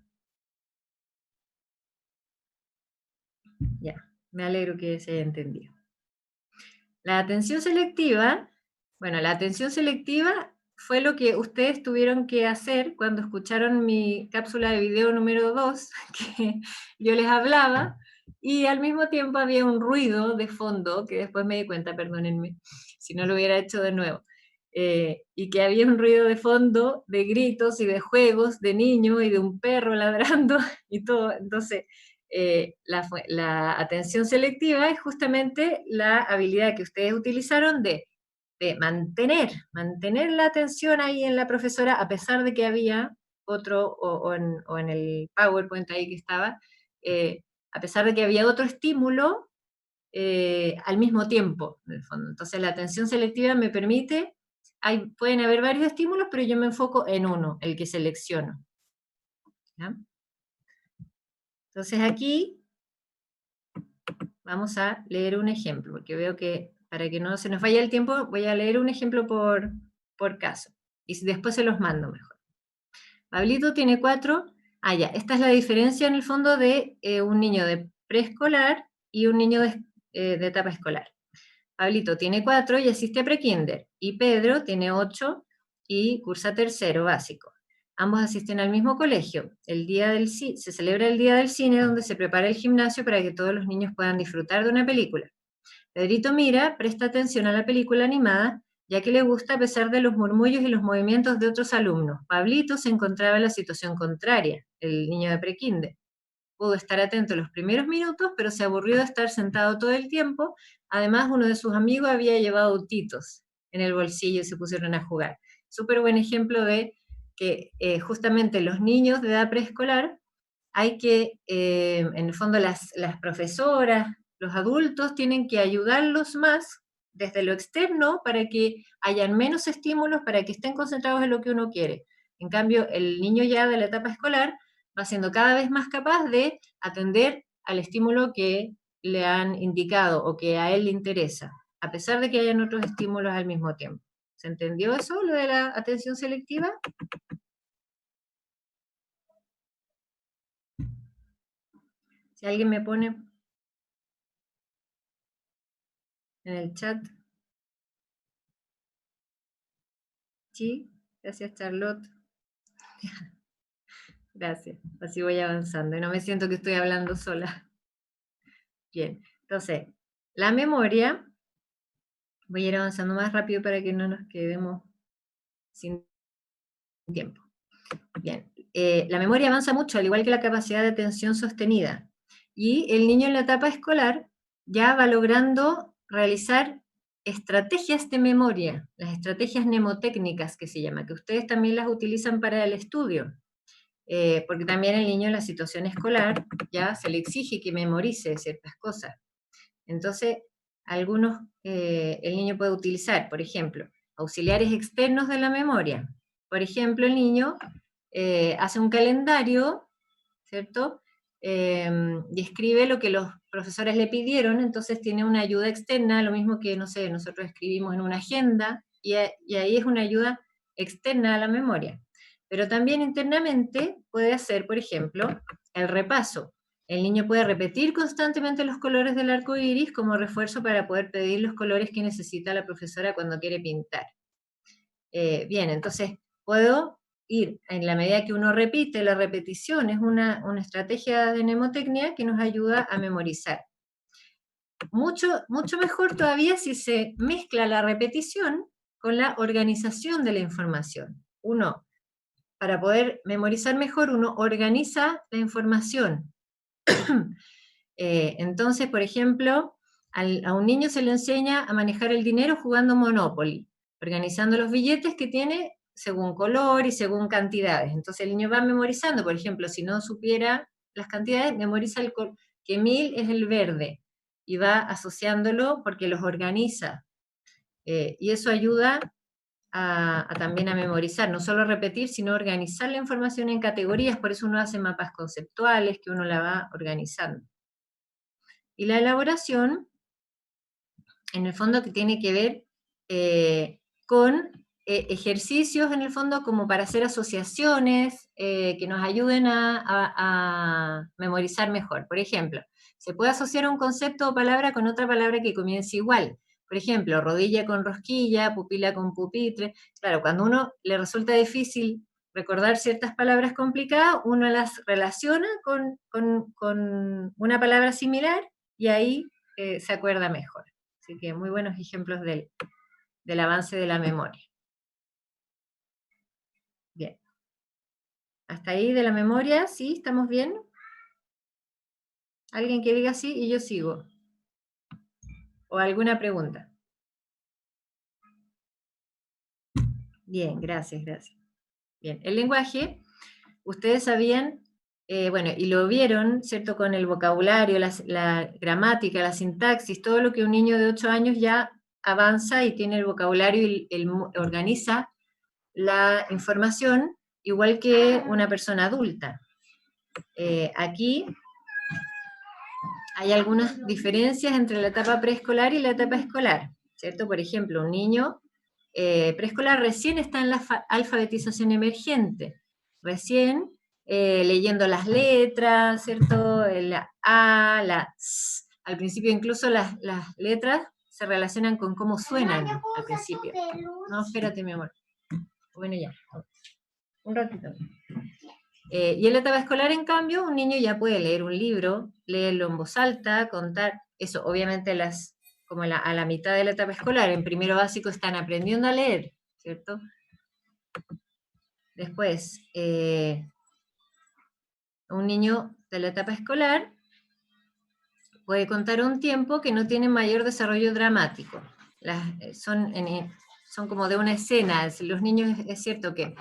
Ya, me alegro que se haya entendido. La atención selectiva, bueno, la atención selectiva fue lo que ustedes tuvieron que hacer cuando escucharon mi cápsula de video número 2, que yo les hablaba, y al mismo tiempo había un ruido de fondo, que después me di cuenta, perdónenme, si no lo hubiera hecho de nuevo, y que había un ruido de fondo de gritos y de juegos de niños y de un perro ladrando y todo. Entonces, la atención selectiva es justamente la habilidad que ustedes utilizaron de mantener la atención ahí en la profesora, a pesar de que había otro, o en el PowerPoint ahí que estaba, a pesar de que había otro estímulo al mismo tiempo, en el fondo. Entonces la atención selectiva me permite, pueden haber varios estímulos, pero yo me enfoco en uno, el que selecciono. ¿Ya? Entonces aquí vamos a leer un ejemplo, porque veo que para que no se nos vaya el tiempo, voy a leer un ejemplo por caso. Y después se los mando mejor. Pablito tiene 4. Ah, ya, esta es la diferencia en el fondo de un niño de preescolar y un niño de etapa escolar. Pablito tiene 4 y asiste a prekinder. Y Pedro tiene 8 y cursa tercero básico. Ambos asisten al mismo colegio. Se celebra el Día del Cine, donde se prepara el gimnasio para que todos los niños puedan disfrutar de una película. Pedrito mira, presta atención a la película animada, ya que le gusta a pesar de los murmullos y los movimientos de otros alumnos. Pablito se encontraba en la situación contraria, el niño de prekinder. pudo estar atento los primeros minutos, pero se aburrió de estar sentado todo el tiempo. Además, uno de sus amigos había llevado autitos en el bolsillo y se pusieron a jugar. Súper buen ejemplo de que justamente los niños de edad preescolar hay que, en el fondo las profesoras, los adultos tienen que ayudarlos más desde lo externo para que hayan menos estímulos, para que estén concentrados en lo que uno quiere. En cambio, el niño ya de la etapa escolar va siendo cada vez más capaz de atender al estímulo que le han indicado o que a él le interesa, a pesar de que hayan otros estímulos al mismo tiempo. ¿Se entendió eso, lo de la atención selectiva? Si alguien me pone en el chat. Sí, gracias Charlotte. Gracias, así voy avanzando y no me siento que estoy hablando sola. Bien, entonces, la memoria, voy a ir avanzando más rápido para que no nos quedemos sin tiempo. Bien, la memoria avanza mucho, al igual que la capacidad de atención sostenida. Y el niño en la etapa escolar ya va logrando realizar estrategias de memoria, las estrategias mnemotécnicas que se llama, que ustedes también las utilizan para el estudio. Porque también el niño en la situación escolar ya se le exige que memorice ciertas cosas. Entonces, el niño puede utilizar, por ejemplo, auxiliares externos de la memoria. Por ejemplo, el niño hace un calendario, ¿cierto? Y escribe lo que los profesores le pidieron, entonces tiene una ayuda externa, lo mismo que, no sé, nosotros escribimos en una agenda, y ahí es una ayuda externa a la memoria. Pero también internamente puede hacer, por ejemplo, el repaso. El niño puede repetir constantemente los colores del arco iris como refuerzo para poder pedir los colores que necesita la profesora cuando quiere pintar. Bien, entonces puedo ir, en la medida que uno repite, la repetición es una estrategia de mnemotecnia que nos ayuda a memorizar. Mucho mejor todavía si se mezcla la repetición con la organización de la información. Uno, para poder memorizar mejor, uno organiza la información. Entonces, por ejemplo, a un niño se le enseña a manejar el dinero jugando Monopoly, organizando los billetes que tiene según color y según cantidades. Entonces el niño va memorizando, por ejemplo, si no supiera las cantidades, memoriza que 1000 es el verde y va asociándolo porque los organiza. Y eso ayuda también a memorizar, no solo repetir, sino organizar la información en categorías, por eso uno hace mapas conceptuales que uno la va organizando. Y la elaboración, en el fondo, que tiene que ver con ejercicios, en el fondo, como para hacer asociaciones que nos ayuden a memorizar mejor. Por ejemplo, se puede asociar un concepto o palabra con otra palabra que comience igual. Por ejemplo, rodilla con rosquilla, pupila con pupitre. Claro, cuando a uno le resulta difícil recordar ciertas palabras complicadas, uno las relaciona con una palabra similar y ahí se acuerda mejor. Así que muy buenos ejemplos del avance de la memoria. Bien. Hasta ahí de la memoria, ¿sí? ¿Estamos bien? Alguien que diga sí y yo sigo. ¿O alguna pregunta? Bien, gracias. Bien, el lenguaje, ustedes sabían, bueno, y lo vieron, ¿cierto? Con el vocabulario, la gramática, la sintaxis, todo lo que un niño de 8 años ya avanza y tiene el vocabulario y organiza la información igual que una persona adulta. Aquí hay algunas diferencias entre la etapa preescolar y la etapa escolar, ¿cierto? Por ejemplo, un niño preescolar recién está en la alfabetización emergente, recién leyendo las letras, ¿cierto? La A, la S. Al principio incluso las letras se relacionan con cómo suenan al principio. No, espérate, mi amor. Bueno, ya. Un ratito. Y en la etapa escolar, en cambio, un niño ya puede leer un libro, leerlo en voz alta, contar, eso obviamente como a la mitad de la etapa escolar, en primero básico están aprendiendo a leer, ¿cierto? Después, un niño hasta la etapa escolar, puede contar un tiempo que no tiene mayor desarrollo dramático. Son como de una escena. Los niños, es cierto que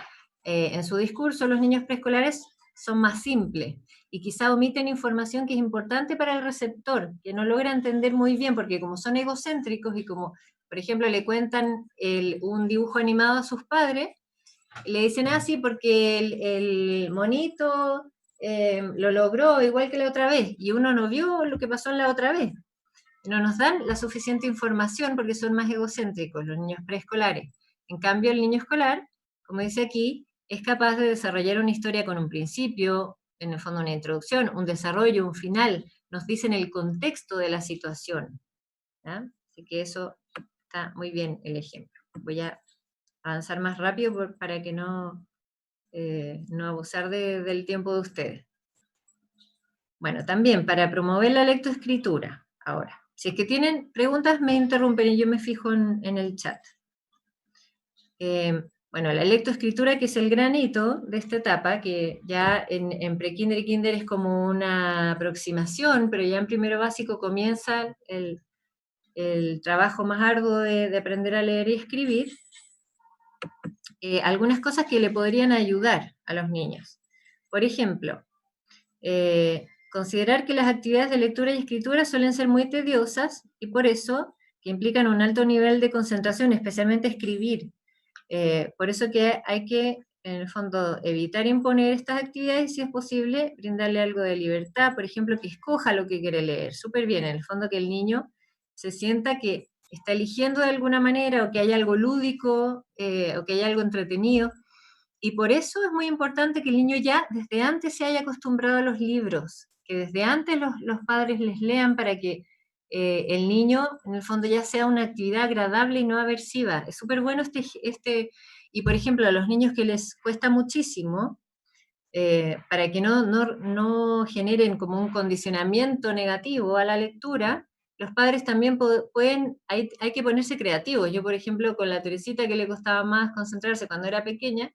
en su discurso los niños preescolares son más simples y quizá omiten información que es importante para el receptor, que no logra entender muy bien, porque como son egocéntricos y como, por ejemplo, le cuentan un dibujo animado a sus padres, le dicen así porque el monito lo logró igual que la otra vez, y uno no vio lo que pasó la otra vez. No nos dan la suficiente información porque son más egocéntricos los niños preescolares. En cambio, el niño escolar, como dice aquí, es capaz de desarrollar una historia con un principio, en el fondo una introducción, un desarrollo, un final. Nos dicen el contexto de la situación. ¿Ya? Así que eso está muy bien el ejemplo. Voy a avanzar más rápido para que no abusar del tiempo de ustedes. Bueno, también para promover la lectoescritura, ahora. Si es que tienen preguntas, me interrumpen y yo me fijo en el chat. Bueno, la lectoescritura, que es el granito de esta etapa, que ya en prekinder y kinder es como una aproximación, pero ya en primero básico comienza el trabajo más arduo de aprender a leer y escribir. Algunas cosas que le podrían ayudar a los niños. Por ejemplo, considerar que las actividades de lectura y escritura suelen ser muy tediosas y por eso que implican un alto nivel de concentración, especialmente escribir. Por eso que hay que, en el fondo, evitar imponer estas actividades y, si es posible, brindarle algo de libertad, por ejemplo, que escoja lo que quiere leer. Súper bien, en el fondo que el niño se sienta que está eligiendo de alguna manera, o que hay algo lúdico, o que hay algo entretenido. Y por eso es muy importante que el niño ya desde antes se haya acostumbrado a los libros, que desde antes los padres les lean para que el niño, en el fondo, ya sea una actividad agradable y no aversiva. Es súper bueno y por ejemplo, a los niños que les cuesta muchísimo, para que no generen como un condicionamiento negativo a la lectura, los padres también pueden, hay que ponerse creativos. Yo, por ejemplo, con la Teresita, que le costaba más concentrarse cuando era pequeña,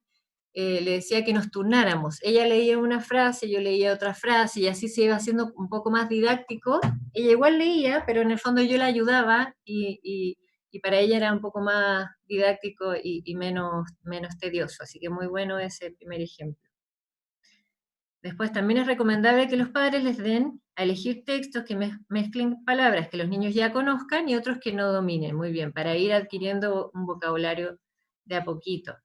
le decía que nos turnáramos. Ella leía una frase, yo leía otra frase, y así se iba haciendo un poco más didáctico. Ella igual leía, pero en el fondo yo la ayudaba, y para ella era un poco más didáctico y menos tedioso. Así que muy bueno ese primer ejemplo. Después también es recomendable que los padres les den a elegir textos que mezclen palabras que los niños ya conozcan y otros que no dominen muy bien, para ir adquiriendo un vocabulario de a poquito.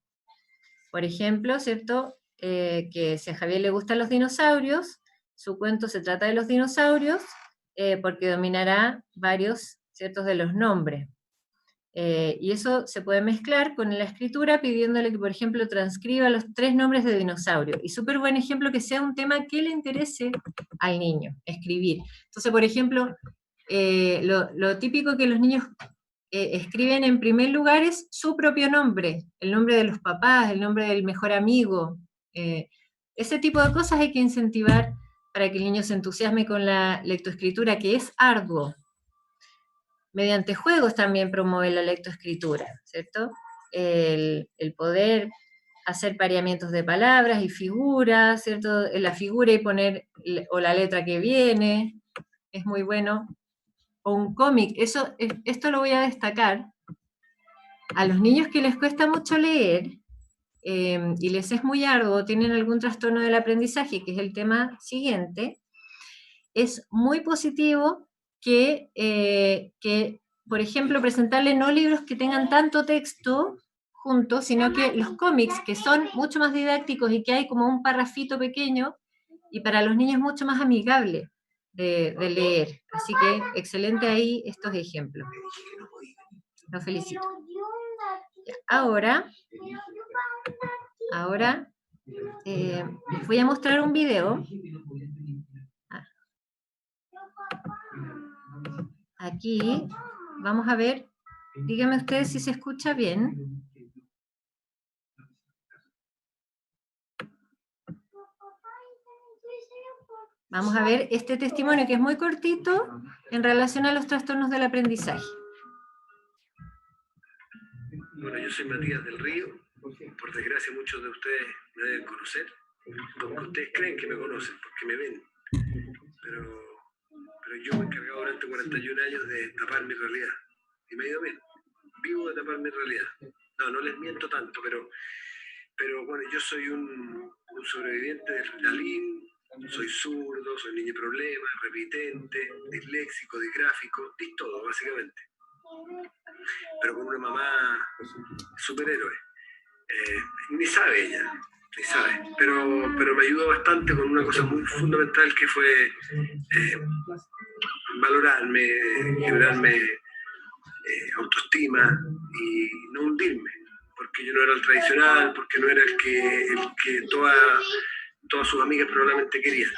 Por ejemplo, ¿cierto? Que si a Javier le gustan los dinosaurios, su cuento se trata de los dinosaurios, porque dominará varios, ¿cierto?, de los nombres. Y eso se puede mezclar con la escritura pidiéndole que, por ejemplo, transcriba los 3 nombres de dinosaurio. Y súper buen ejemplo que sea un tema que le interese al niño, escribir. Entonces, por ejemplo, lo típico que los niños escriben en primer lugar es su propio nombre, el nombre de los papás, el nombre del mejor amigo. Ese tipo de cosas hay que incentivar para que el niño se entusiasme con la lectoescritura, que es arduo. Mediante juegos también promueve la lectoescritura, ¿cierto? El poder hacer pareamientos de palabras y figuras, ¿cierto? La figura y poner, o la letra que viene, es muy bueno. O un cómic, esto lo voy a destacar. A los niños que les cuesta mucho leer, y les es muy arduo, tienen algún trastorno del aprendizaje, que es el tema siguiente, es muy positivo que, por ejemplo, presentarle no libros que tengan tanto texto juntos, sino que los cómics, que son mucho más didácticos y que hay como un parrafito pequeño, y para los niños mucho más amigable de leer. Así que excelente ahí estos ejemplos. Los felicito. Ahora les voy a mostrar un video. Aquí vamos a ver, díganme ustedes si se escucha bien. Vamos a ver este testimonio, que es muy cortito en relación a los trastornos del aprendizaje. Bueno, yo soy Matías del Río. Por desgracia, muchos de ustedes me deben conocer. Porque ustedes creen que me conocen, porque me ven. pero yo me he encargado durante 41 años de tapar mi realidad. Y me ha ido bien. Vivo de tapar mi realidad. No les miento tanto, pero bueno, yo soy un sobreviviente de Ritalin, soy zurdo, soy niño de problemas, repitente, disléxico, disgráfico, y todo, básicamente. Pero con una mamá superhéroe. Ni sabe ella, ni sabe, pero me ayudó bastante con una cosa muy fundamental que fue valorarme, generarme autoestima y no hundirme, porque yo no era el tradicional, porque no era el que todas sus amigas probablemente querían.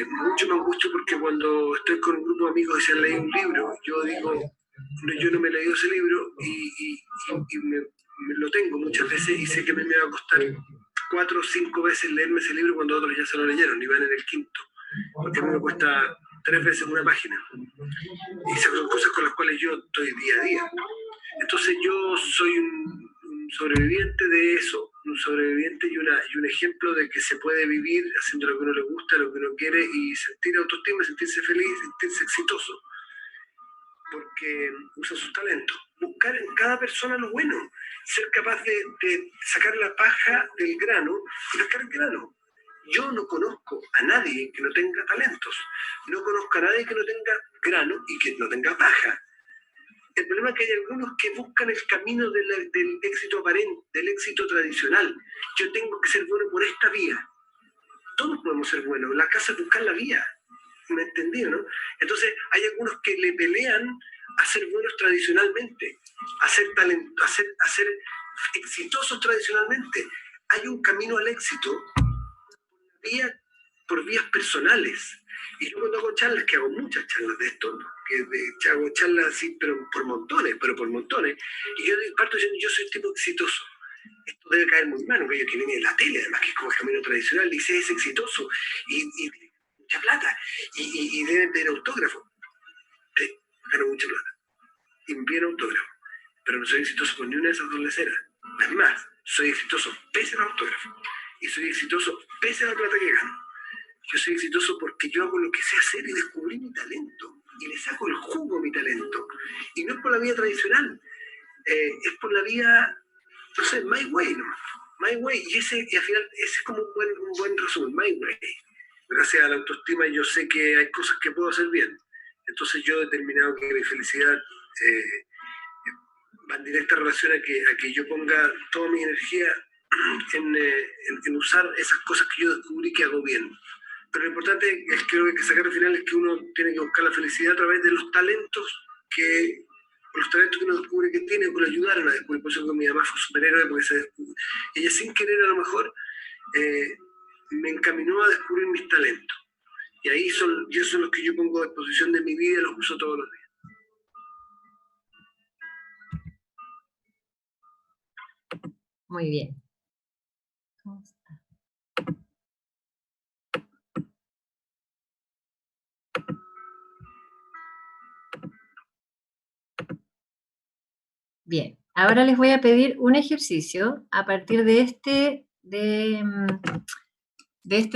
Mucho me angustio porque cuando estoy con un grupo de amigos y se han leído un libro, yo digo, yo no me he leído ese libro y me lo tengo muchas veces y sé que a mí me va a costar 4 o 5 veces leerme ese libro cuando otros ya se lo leyeron y van en el quinto, porque a mí me cuesta 3 veces una página y son cosas con las cuales yo estoy día a día. Entonces yo soy un sobreviviente de eso, un sobreviviente y un ejemplo de que se puede vivir haciendo lo que uno le gusta, lo que uno quiere y sentir autoestima, sentirse feliz, sentirse exitoso, porque usa sus talentos. Buscar en cada persona lo bueno, ser capaz de sacar la paja del grano y pescar el grano. Yo no conozco a nadie que no tenga talentos, no conozco a nadie que no tenga grano y que no tenga paja. El problema es que hay algunos que buscan el camino del éxito aparente, del éxito tradicional. Yo tengo que ser bueno por esta vía. Todos podemos ser buenos, la casa es buscar la vía. ¿Me entendí, no? Entonces hay algunos que le pelean a ser buenos tradicionalmente, a ser exitosos tradicionalmente. Hay un camino al éxito por vías personales. Y yo cuando hago charlas, que hago muchas charlas de esto, que hago charlas así, pero por montones, y yo parto diciendo, yo soy tipo exitoso. Esto debe caer muy mal, porque que viene de la tele, además que es como el camino tradicional, dice es exitoso, y mucha plata, y deben tener autógrafo. Sí, gano mucha plata. Y me piden autógrafo. Pero no soy exitoso con ni una de esas dos leceras. Es más, soy exitoso pese al autógrafo. Y soy exitoso pese a la plata que gano. Yo soy exitoso porque yo hago lo que sé hacer y descubrí mi talento. Y le saco el jugo a mi talento. Y no es por la vía tradicional. Es por la vía, no sé, my way nomás. My way. Y al final, ese es como un buen resumen. My way. Gracias a la autoestima yo sé que hay cosas que puedo hacer bien. Entonces yo he determinado que mi felicidad va en directa relación a que yo ponga toda mi energía en usar esas cosas que yo descubrí que hago bien. Pero lo importante es que lo que hay que sacar al final es que uno tiene que buscar la felicidad a través de los talentos que uno descubre que tiene, que lo ayudaron a descubrir. Por eso que mi mamá fue superhéroe, porque ella sin querer a lo mejor me encaminó a descubrir mis talentos. Y esos son los que yo pongo a disposición de mi vida y los uso todos los días. Muy bien. Bien, ahora les voy a pedir un ejercicio a partir de este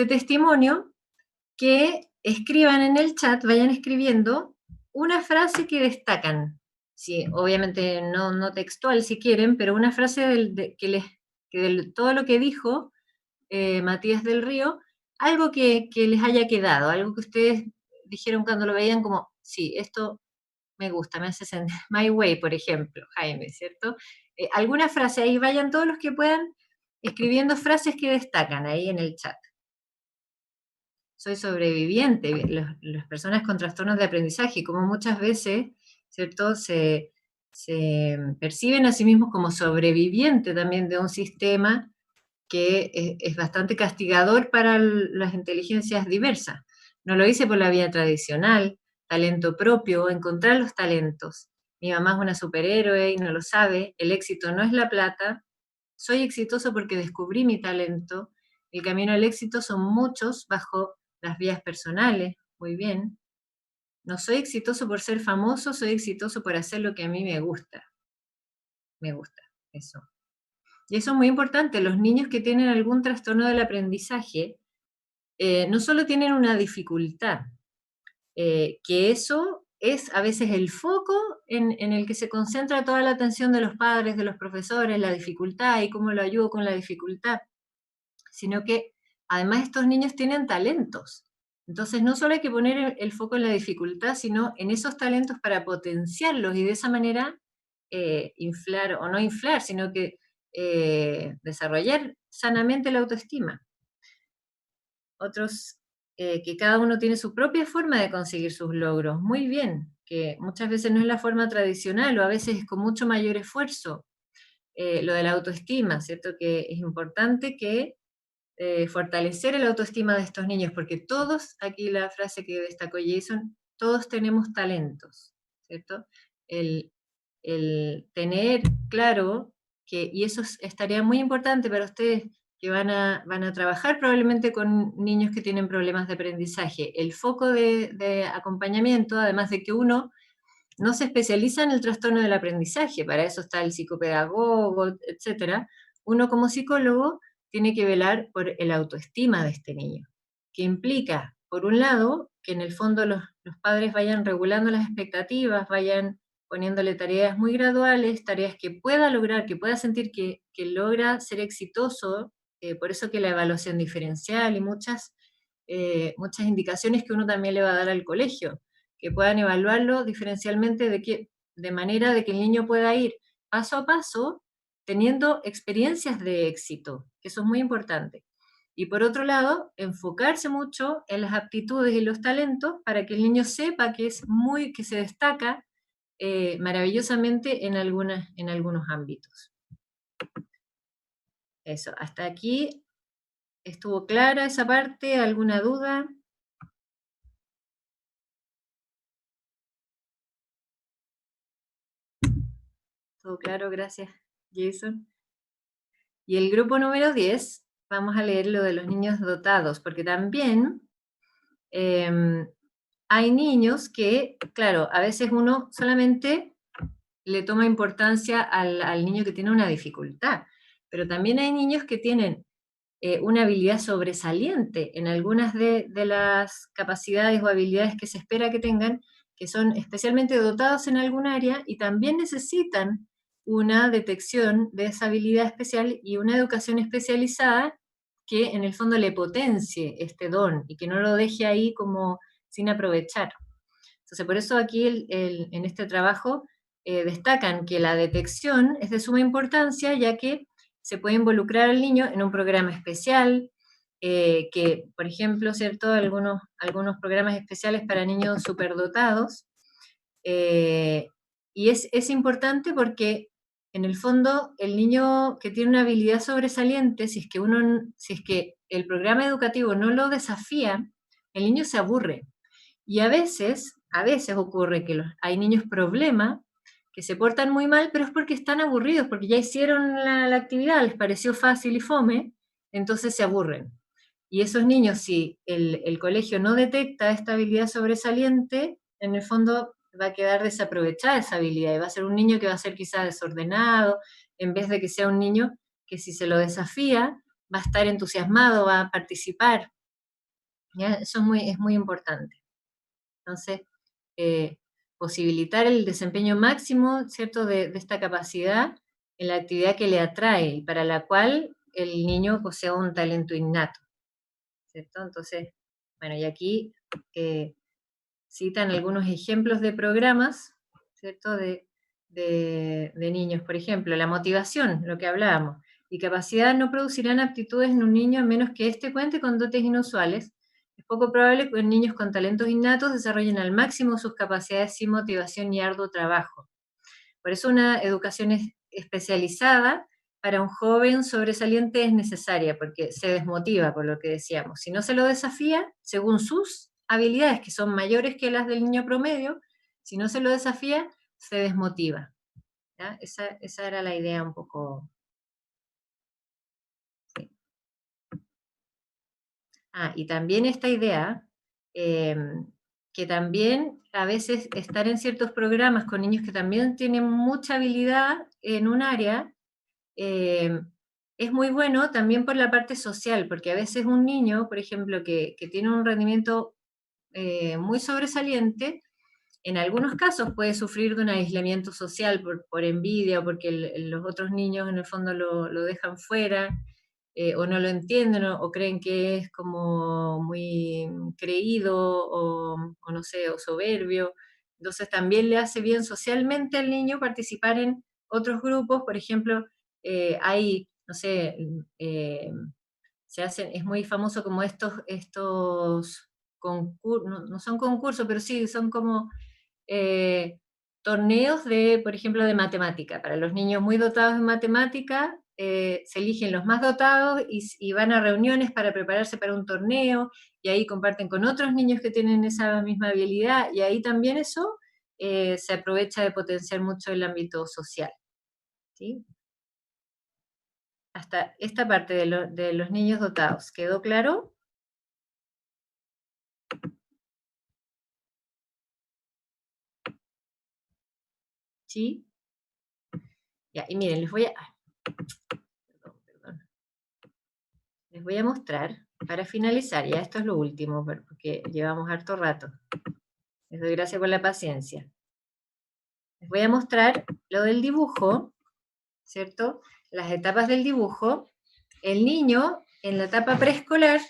testimonio, que escriban en el chat, vayan escribiendo una frase que destacan. Sí, obviamente no textual si quieren, pero una frase de todo lo que dijo Matías del Río, algo que les haya quedado, algo que ustedes dijeron cuando lo veían como, sí, esto me gusta, me hace sentir. My way, por ejemplo, Jaime, ¿cierto? Alguna frase, ahí vayan todos los que puedan escribiendo frases que destacan ahí en el chat. Soy sobreviviente, las personas con trastornos de aprendizaje, como muchas veces, ¿cierto? Se perciben a sí mismos como sobreviviente también de un sistema que es bastante castigador para las inteligencias diversas. No lo hice por la vía tradicional, talento propio, encontrar los talentos. Mi mamá es una superhéroe y no lo sabe, el éxito no es la plata, soy exitoso porque descubrí mi talento, el camino al éxito son muchos bajo las vías personales, muy bien. No soy exitoso por ser famoso, soy exitoso por hacer lo que a mí me gusta. Me gusta, eso. Y eso es muy importante, los niños que tienen algún trastorno del aprendizaje no solo tienen una dificultad, que eso es a veces el foco en el que se concentra toda la atención de los padres, de los profesores, la dificultad y cómo lo ayudo con la dificultad, sino que además estos niños tienen talentos. Entonces no solo hay que poner el foco en la dificultad, sino en esos talentos para potenciarlos y de esa manera inflar, o no inflar, sino que desarrollar sanamente la autoestima. Otros, que cada uno tiene su propia forma de conseguir sus logros, muy bien, que muchas veces no es la forma tradicional o a veces es con mucho mayor esfuerzo. Lo de la autoestima, ¿cierto? Que es importante que fortalecer el autoestima de estos niños, porque todos, aquí la frase que destacó Jason, todos tenemos talentos, ¿cierto? El, el tener claro que, y eso estaría muy importante para ustedes que van a trabajar probablemente con niños que tienen problemas de aprendizaje, el foco de acompañamiento, además de que uno no se especializa en el trastorno del aprendizaje, para eso está el psicopedagogo, etcétera. Uno como psicólogo tiene que velar por el autoestima de este niño, que implica, por un lado, que en el fondo los padres vayan regulando las expectativas, vayan poniéndole tareas muy graduales, tareas que pueda lograr, que pueda sentir que logra ser exitoso, por eso que la evaluación diferencial y muchas indicaciones que uno también le va a dar al colegio, que puedan evaluarlo diferencialmente de manera de que el niño pueda ir paso a paso teniendo experiencias de éxito, que eso es muy importante. Y por otro lado, enfocarse mucho en las aptitudes y los talentos para que el niño sepa que que se destaca maravillosamente en algunos ámbitos. Eso, hasta aquí estuvo clara esa parte, ¿alguna duda? Todo claro, gracias, Jason. Y el grupo número 10, vamos a leer lo de los niños dotados, porque también hay niños que, claro, a veces uno solamente le toma importancia al niño que tiene una dificultad, pero también hay niños que tienen una habilidad sobresaliente en algunas de las capacidades o habilidades que se espera que tengan, que son especialmente dotados en algún área y también necesitan una detección de esa habilidad especial y una educación especializada que en el fondo le potencie este don y que no lo deje ahí como sin aprovechar. Entonces, por eso aquí en este trabajo destacan que la detección es de suma importancia, ya que se puede involucrar al niño en un programa especial, que, por ejemplo, ¿cierto? Algunos programas especiales para niños superdotados, y es importante porque, en el fondo, el niño que tiene una habilidad sobresaliente, si es que el programa educativo no lo desafía, el niño se aburre. Y a veces ocurre que hay niños problema que se portan muy mal, pero es porque están aburridos, porque ya hicieron la actividad, les pareció fácil y fome, entonces se aburren. Y esos niños, si el colegio no detecta esta habilidad sobresaliente, en el fondo va a quedar desaprovechada esa habilidad, y va a ser un niño que va a ser quizá desordenado, en vez de que sea un niño que si se lo desafía, va a estar entusiasmado, va a participar. ¿Ya? Eso es muy importante. Entonces, posibilitar el desempeño máximo, ¿cierto?, de esta capacidad en la actividad que le atrae y para la cual el niño posee un talento innato, ¿cierto? Entonces, bueno, y aquí citan algunos ejemplos de programas, ¿cierto?, de niños. Por ejemplo, la motivación, lo que hablábamos, y capacidad no producirán aptitudes en un niño a menos que éste cuente con dotes inusuales. Es poco probable que niños con talentos innatos desarrollen al máximo sus capacidades sin motivación y arduo trabajo. Por eso una educación especializada para un joven sobresaliente es necesaria, porque se desmotiva, por lo que decíamos. Si no se lo desafía, según sus habilidades, que son mayores que las del niño promedio, si no se lo desafía, se desmotiva. ¿Ya? Esa era la idea un poco. Sí. Y también esta idea, que también a veces estar en ciertos programas con niños que también tienen mucha habilidad en un área, es muy bueno también por la parte social, porque a veces un niño, por ejemplo, que tiene un rendimiento muy sobresaliente, en algunos casos puede sufrir de un aislamiento social por envidia o porque los otros niños en el fondo lo dejan fuera, o no lo entienden o creen que es como muy creído o no sé, o soberbio. Entonces también le hace bien socialmente al niño participar en otros grupos. Por ejemplo, hay, no sé, se hacen, es muy famoso como estos concursos, no son concursos, pero sí, son como torneos de, por ejemplo, de matemática. Para los niños muy dotados en matemática, se eligen los más dotados y van a reuniones para prepararse para un torneo, y ahí comparten con otros niños que tienen esa misma habilidad, y ahí también eso se aprovecha de potenciar mucho el ámbito social. ¿Sí? Hasta esta parte de los niños dotados. ¿Quedó claro? ¿Sí? Ya, y miren, perdón. Les voy a mostrar, para finalizar, ya esto es lo último, porque llevamos harto rato. Les doy gracias por la paciencia. Les voy a mostrar lo del dibujo, ¿cierto? Las etapas del dibujo. El niño, en la etapa preescolar,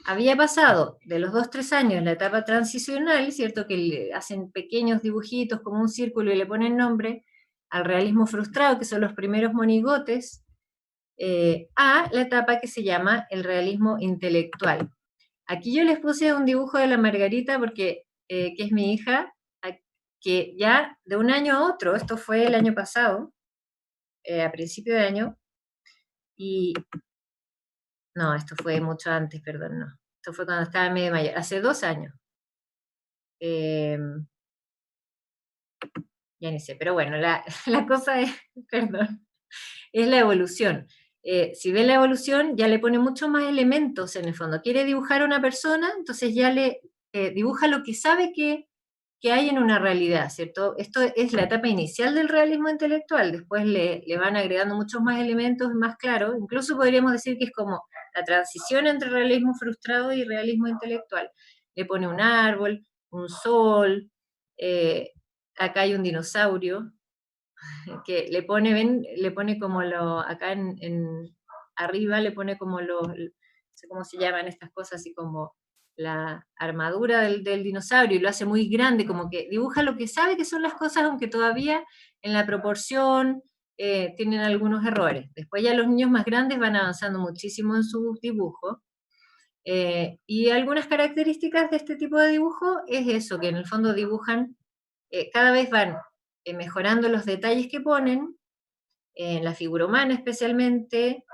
había pasado de los 2-3 años, la etapa transicional, ¿cierto? Que le hacen pequeños dibujitos como un círculo y le ponen nombre, al realismo frustrado, que son los primeros monigotes, a la etapa que se llama el realismo intelectual. Aquí yo les puse un dibujo de la Margarita porque, que es mi hija, que ya de un año a otro, esto fue el año pasado, a principio de año, y no, esto fue mucho antes, perdón, no. Esto fue cuando estaba en medio mayor, hace 2 años. Ya ni sé, pero bueno, la cosa es, perdón, es la evolución. Si ve la evolución, ya le pone muchos más elementos en el fondo. Quiere dibujar a una persona, entonces ya le dibuja lo que sabe que hay en una realidad, ¿cierto? Esto es la etapa inicial del realismo intelectual, después le van agregando muchos más elementos más claros, incluso podríamos decir que es como la transición entre realismo frustrado y realismo intelectual. Le pone un árbol, un sol, acá hay un dinosaurio, que le pone, ven, le pone como acá arriba le pone como no sé cómo se llaman estas cosas, así como la armadura del dinosaurio, y lo hace muy grande, como que dibuja lo que sabe que son las cosas, aunque todavía en la proporción tienen algunos errores. Después ya los niños más grandes van avanzando muchísimo en sus dibujos, y algunas características de este tipo de dibujo es eso, que en el fondo dibujan, cada vez van mejorando los detalles que ponen, en la figura humana especialmente,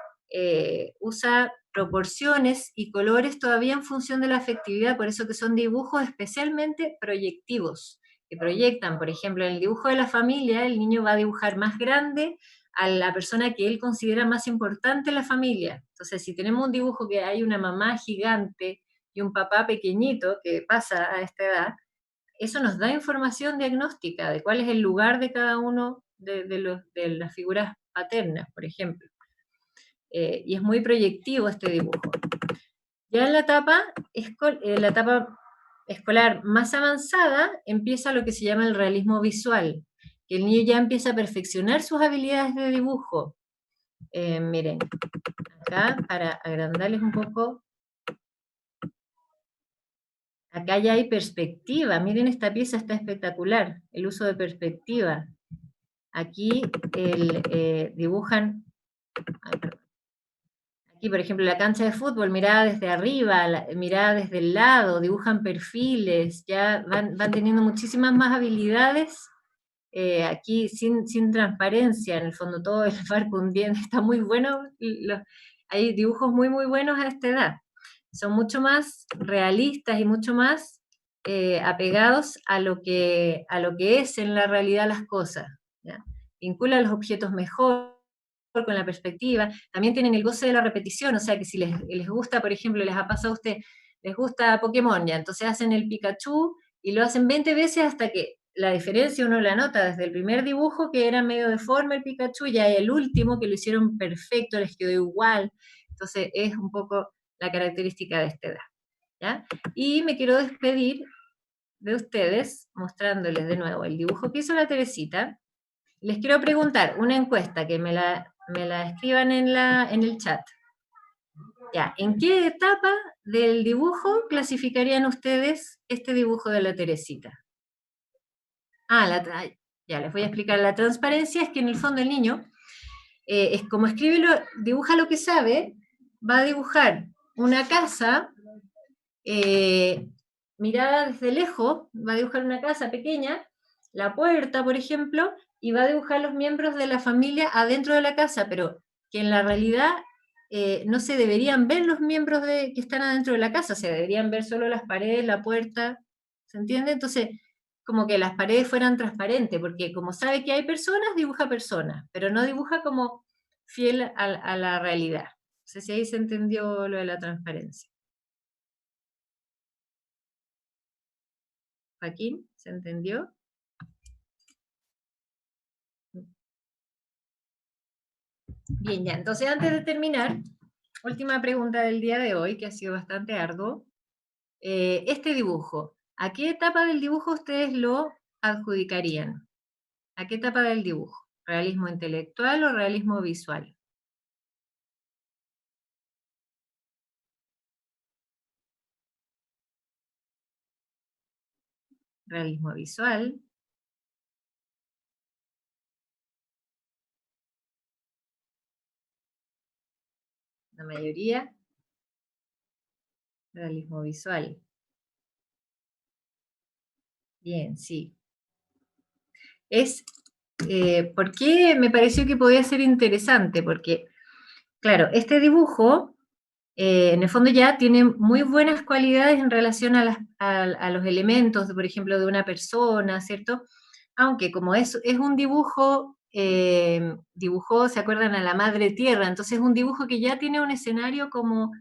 usa proporciones y colores todavía en función de la afectividad, por eso que son dibujos especialmente proyectivos, que proyectan, por ejemplo, en el dibujo de la familia, el niño va a dibujar más grande a la persona que él considera más importante en la familia. Entonces, si tenemos un dibujo que hay una mamá gigante y un papá pequeñito que pasa a esta edad, eso nos da información diagnóstica de cuál es el lugar de cada uno de las figuras paternas, por ejemplo. Y es muy proyectivo este dibujo. Ya en la etapa escolar más avanzada empieza lo que se llama el realismo visual, que el niño ya empieza a perfeccionar sus habilidades de dibujo. Miren, acá para agrandarles un poco, acá ya hay perspectiva. Miren, esta pieza está espectacular, el uso de perspectiva. Aquí dibujan, aquí por ejemplo la cancha de fútbol, mirada desde arriba, mirada desde el lado, dibujan perfiles, ya van teniendo muchísimas más habilidades, aquí sin transparencia, en el fondo todo el barco hundiendo, está muy bueno, hay dibujos muy muy buenos a esta edad, son mucho más realistas y mucho más apegados a lo que es en la realidad las cosas, ¿ya? Vincula los objetos mejor con la perspectiva, también tienen el goce de la repetición, o sea que si les gusta, por ejemplo, les ha pasado a usted, les gusta Pokémon, ya, entonces hacen el Pikachu y lo hacen 20 veces hasta que la diferencia uno la nota desde el primer dibujo, que era medio deforme el Pikachu, ya el último, que lo hicieron perfecto, les quedó igual. Entonces es un poco la característica de esta edad, ¿ya? Y me quiero despedir de ustedes mostrándoles de nuevo el dibujo que hizo la Teresita. Les quiero preguntar una encuesta, que me la escriban en el chat. Ya, ¿en qué etapa del dibujo clasificarían ustedes este dibujo de la Teresita? Ya les voy a explicar. La transparencia es que en el fondo el niño, es como dibuja lo que sabe, va a dibujar una casa mirada desde lejos, va a dibujar una casa pequeña, la puerta, por ejemplo, y va a dibujar los miembros de la familia adentro de la casa, pero que en la realidad no se deberían ver los miembros que están adentro de la casa, se deberían ver solo las paredes, la puerta, ¿se entiende? Entonces, como que las paredes fueran transparentes, porque como sabe que hay personas, dibuja personas, pero no dibuja como fiel a la realidad. No sé si ahí se entendió lo de la transparencia. Joaquín, ¿se entendió? Bien, ya. Entonces, antes de terminar, última pregunta del día de hoy, que ha sido bastante arduo. Este dibujo, ¿a qué etapa del dibujo ustedes lo adjudicarían? ¿A qué etapa del dibujo? ¿Realismo intelectual o realismo visual? Realismo visual. La mayoría. Realismo visual. Bien, sí. ¿Por qué me pareció que podía ser interesante? Porque, claro, este dibujo, en el fondo ya tiene muy buenas cualidades en relación a los elementos, por ejemplo, de una persona, ¿cierto? Aunque como es un dibujo, dibujó, ¿se acuerdan? A la madre tierra, entonces es un dibujo que ya tiene un escenario como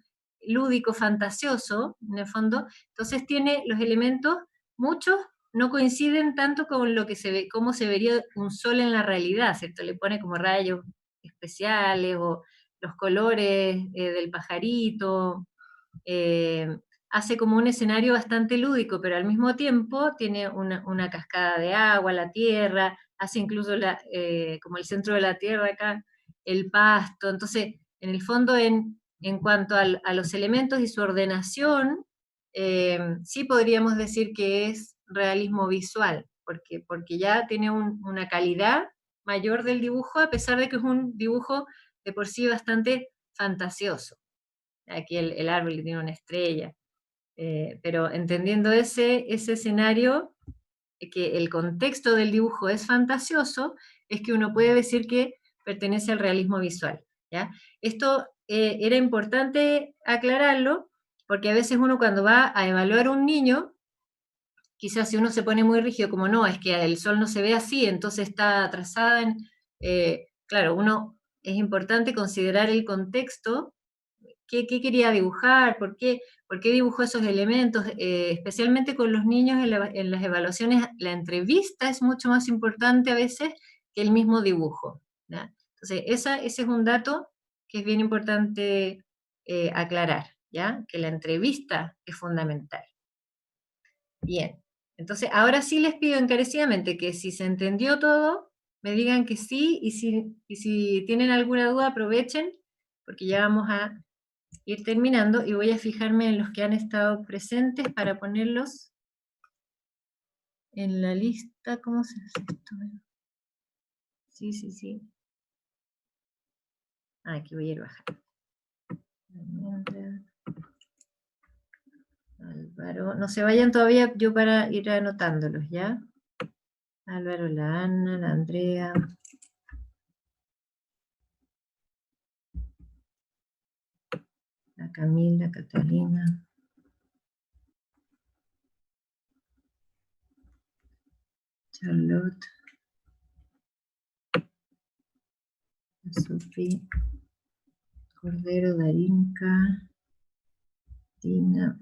lúdico, fantasioso, en el fondo, entonces tiene los elementos, muchos no coinciden tanto con lo que se ve, cómo se vería un sol en la realidad, ¿cierto? Le pone como rayos especiales o los colores del pajarito, hace como un escenario bastante lúdico, pero al mismo tiempo tiene una cascada de agua, la tierra, hace incluso como el centro de la tierra acá, el pasto. Entonces, en el fondo, en cuanto a los elementos y su ordenación, sí podríamos decir que es realismo visual, porque ya tiene una calidad mayor del dibujo, a pesar de que es un dibujo de por sí bastante fantasioso. Aquí el árbol tiene una estrella. Pero entendiendo ese escenario, que el contexto del dibujo es fantasioso, es que uno puede decir que pertenece al realismo visual, ¿ya? Esto era importante aclararlo, porque a veces uno cuando va a evaluar a un niño, quizás si uno se pone muy rígido, como no, es que el sol no se ve así, entonces está atrasada claro, es importante considerar el contexto. ¿Qué quería dibujar? ¿Por qué dibujó esos elementos? Especialmente con los niños en las evaluaciones, la entrevista es mucho más importante a veces que el mismo dibujo, ¿ya? Entonces, ese es un dato que es bien importante aclarar, ¿ya? Que la entrevista es fundamental. Bien, entonces ahora sí les pido encarecidamente que si se entendió todo, me digan que sí, y si tienen alguna duda aprovechen, porque ya vamos a ir terminando y voy a fijarme en los que han estado presentes para ponerlos en la lista. ¿Cómo se hace esto? Sí. Aquí voy a ir bajando. Álvaro, no se vayan todavía, yo para ir anotándolos, ¿ya? Álvaro, la Ana, la Andrea. La Camila, Catalina. Charlotte. Sofía. Cordero, Darinka. Tina.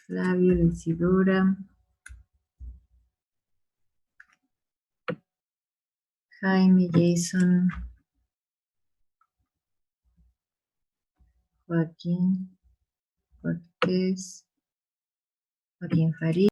Flavio, Isidora. Jaime, Jason, Joaquín Cortés, Joaquín Farías.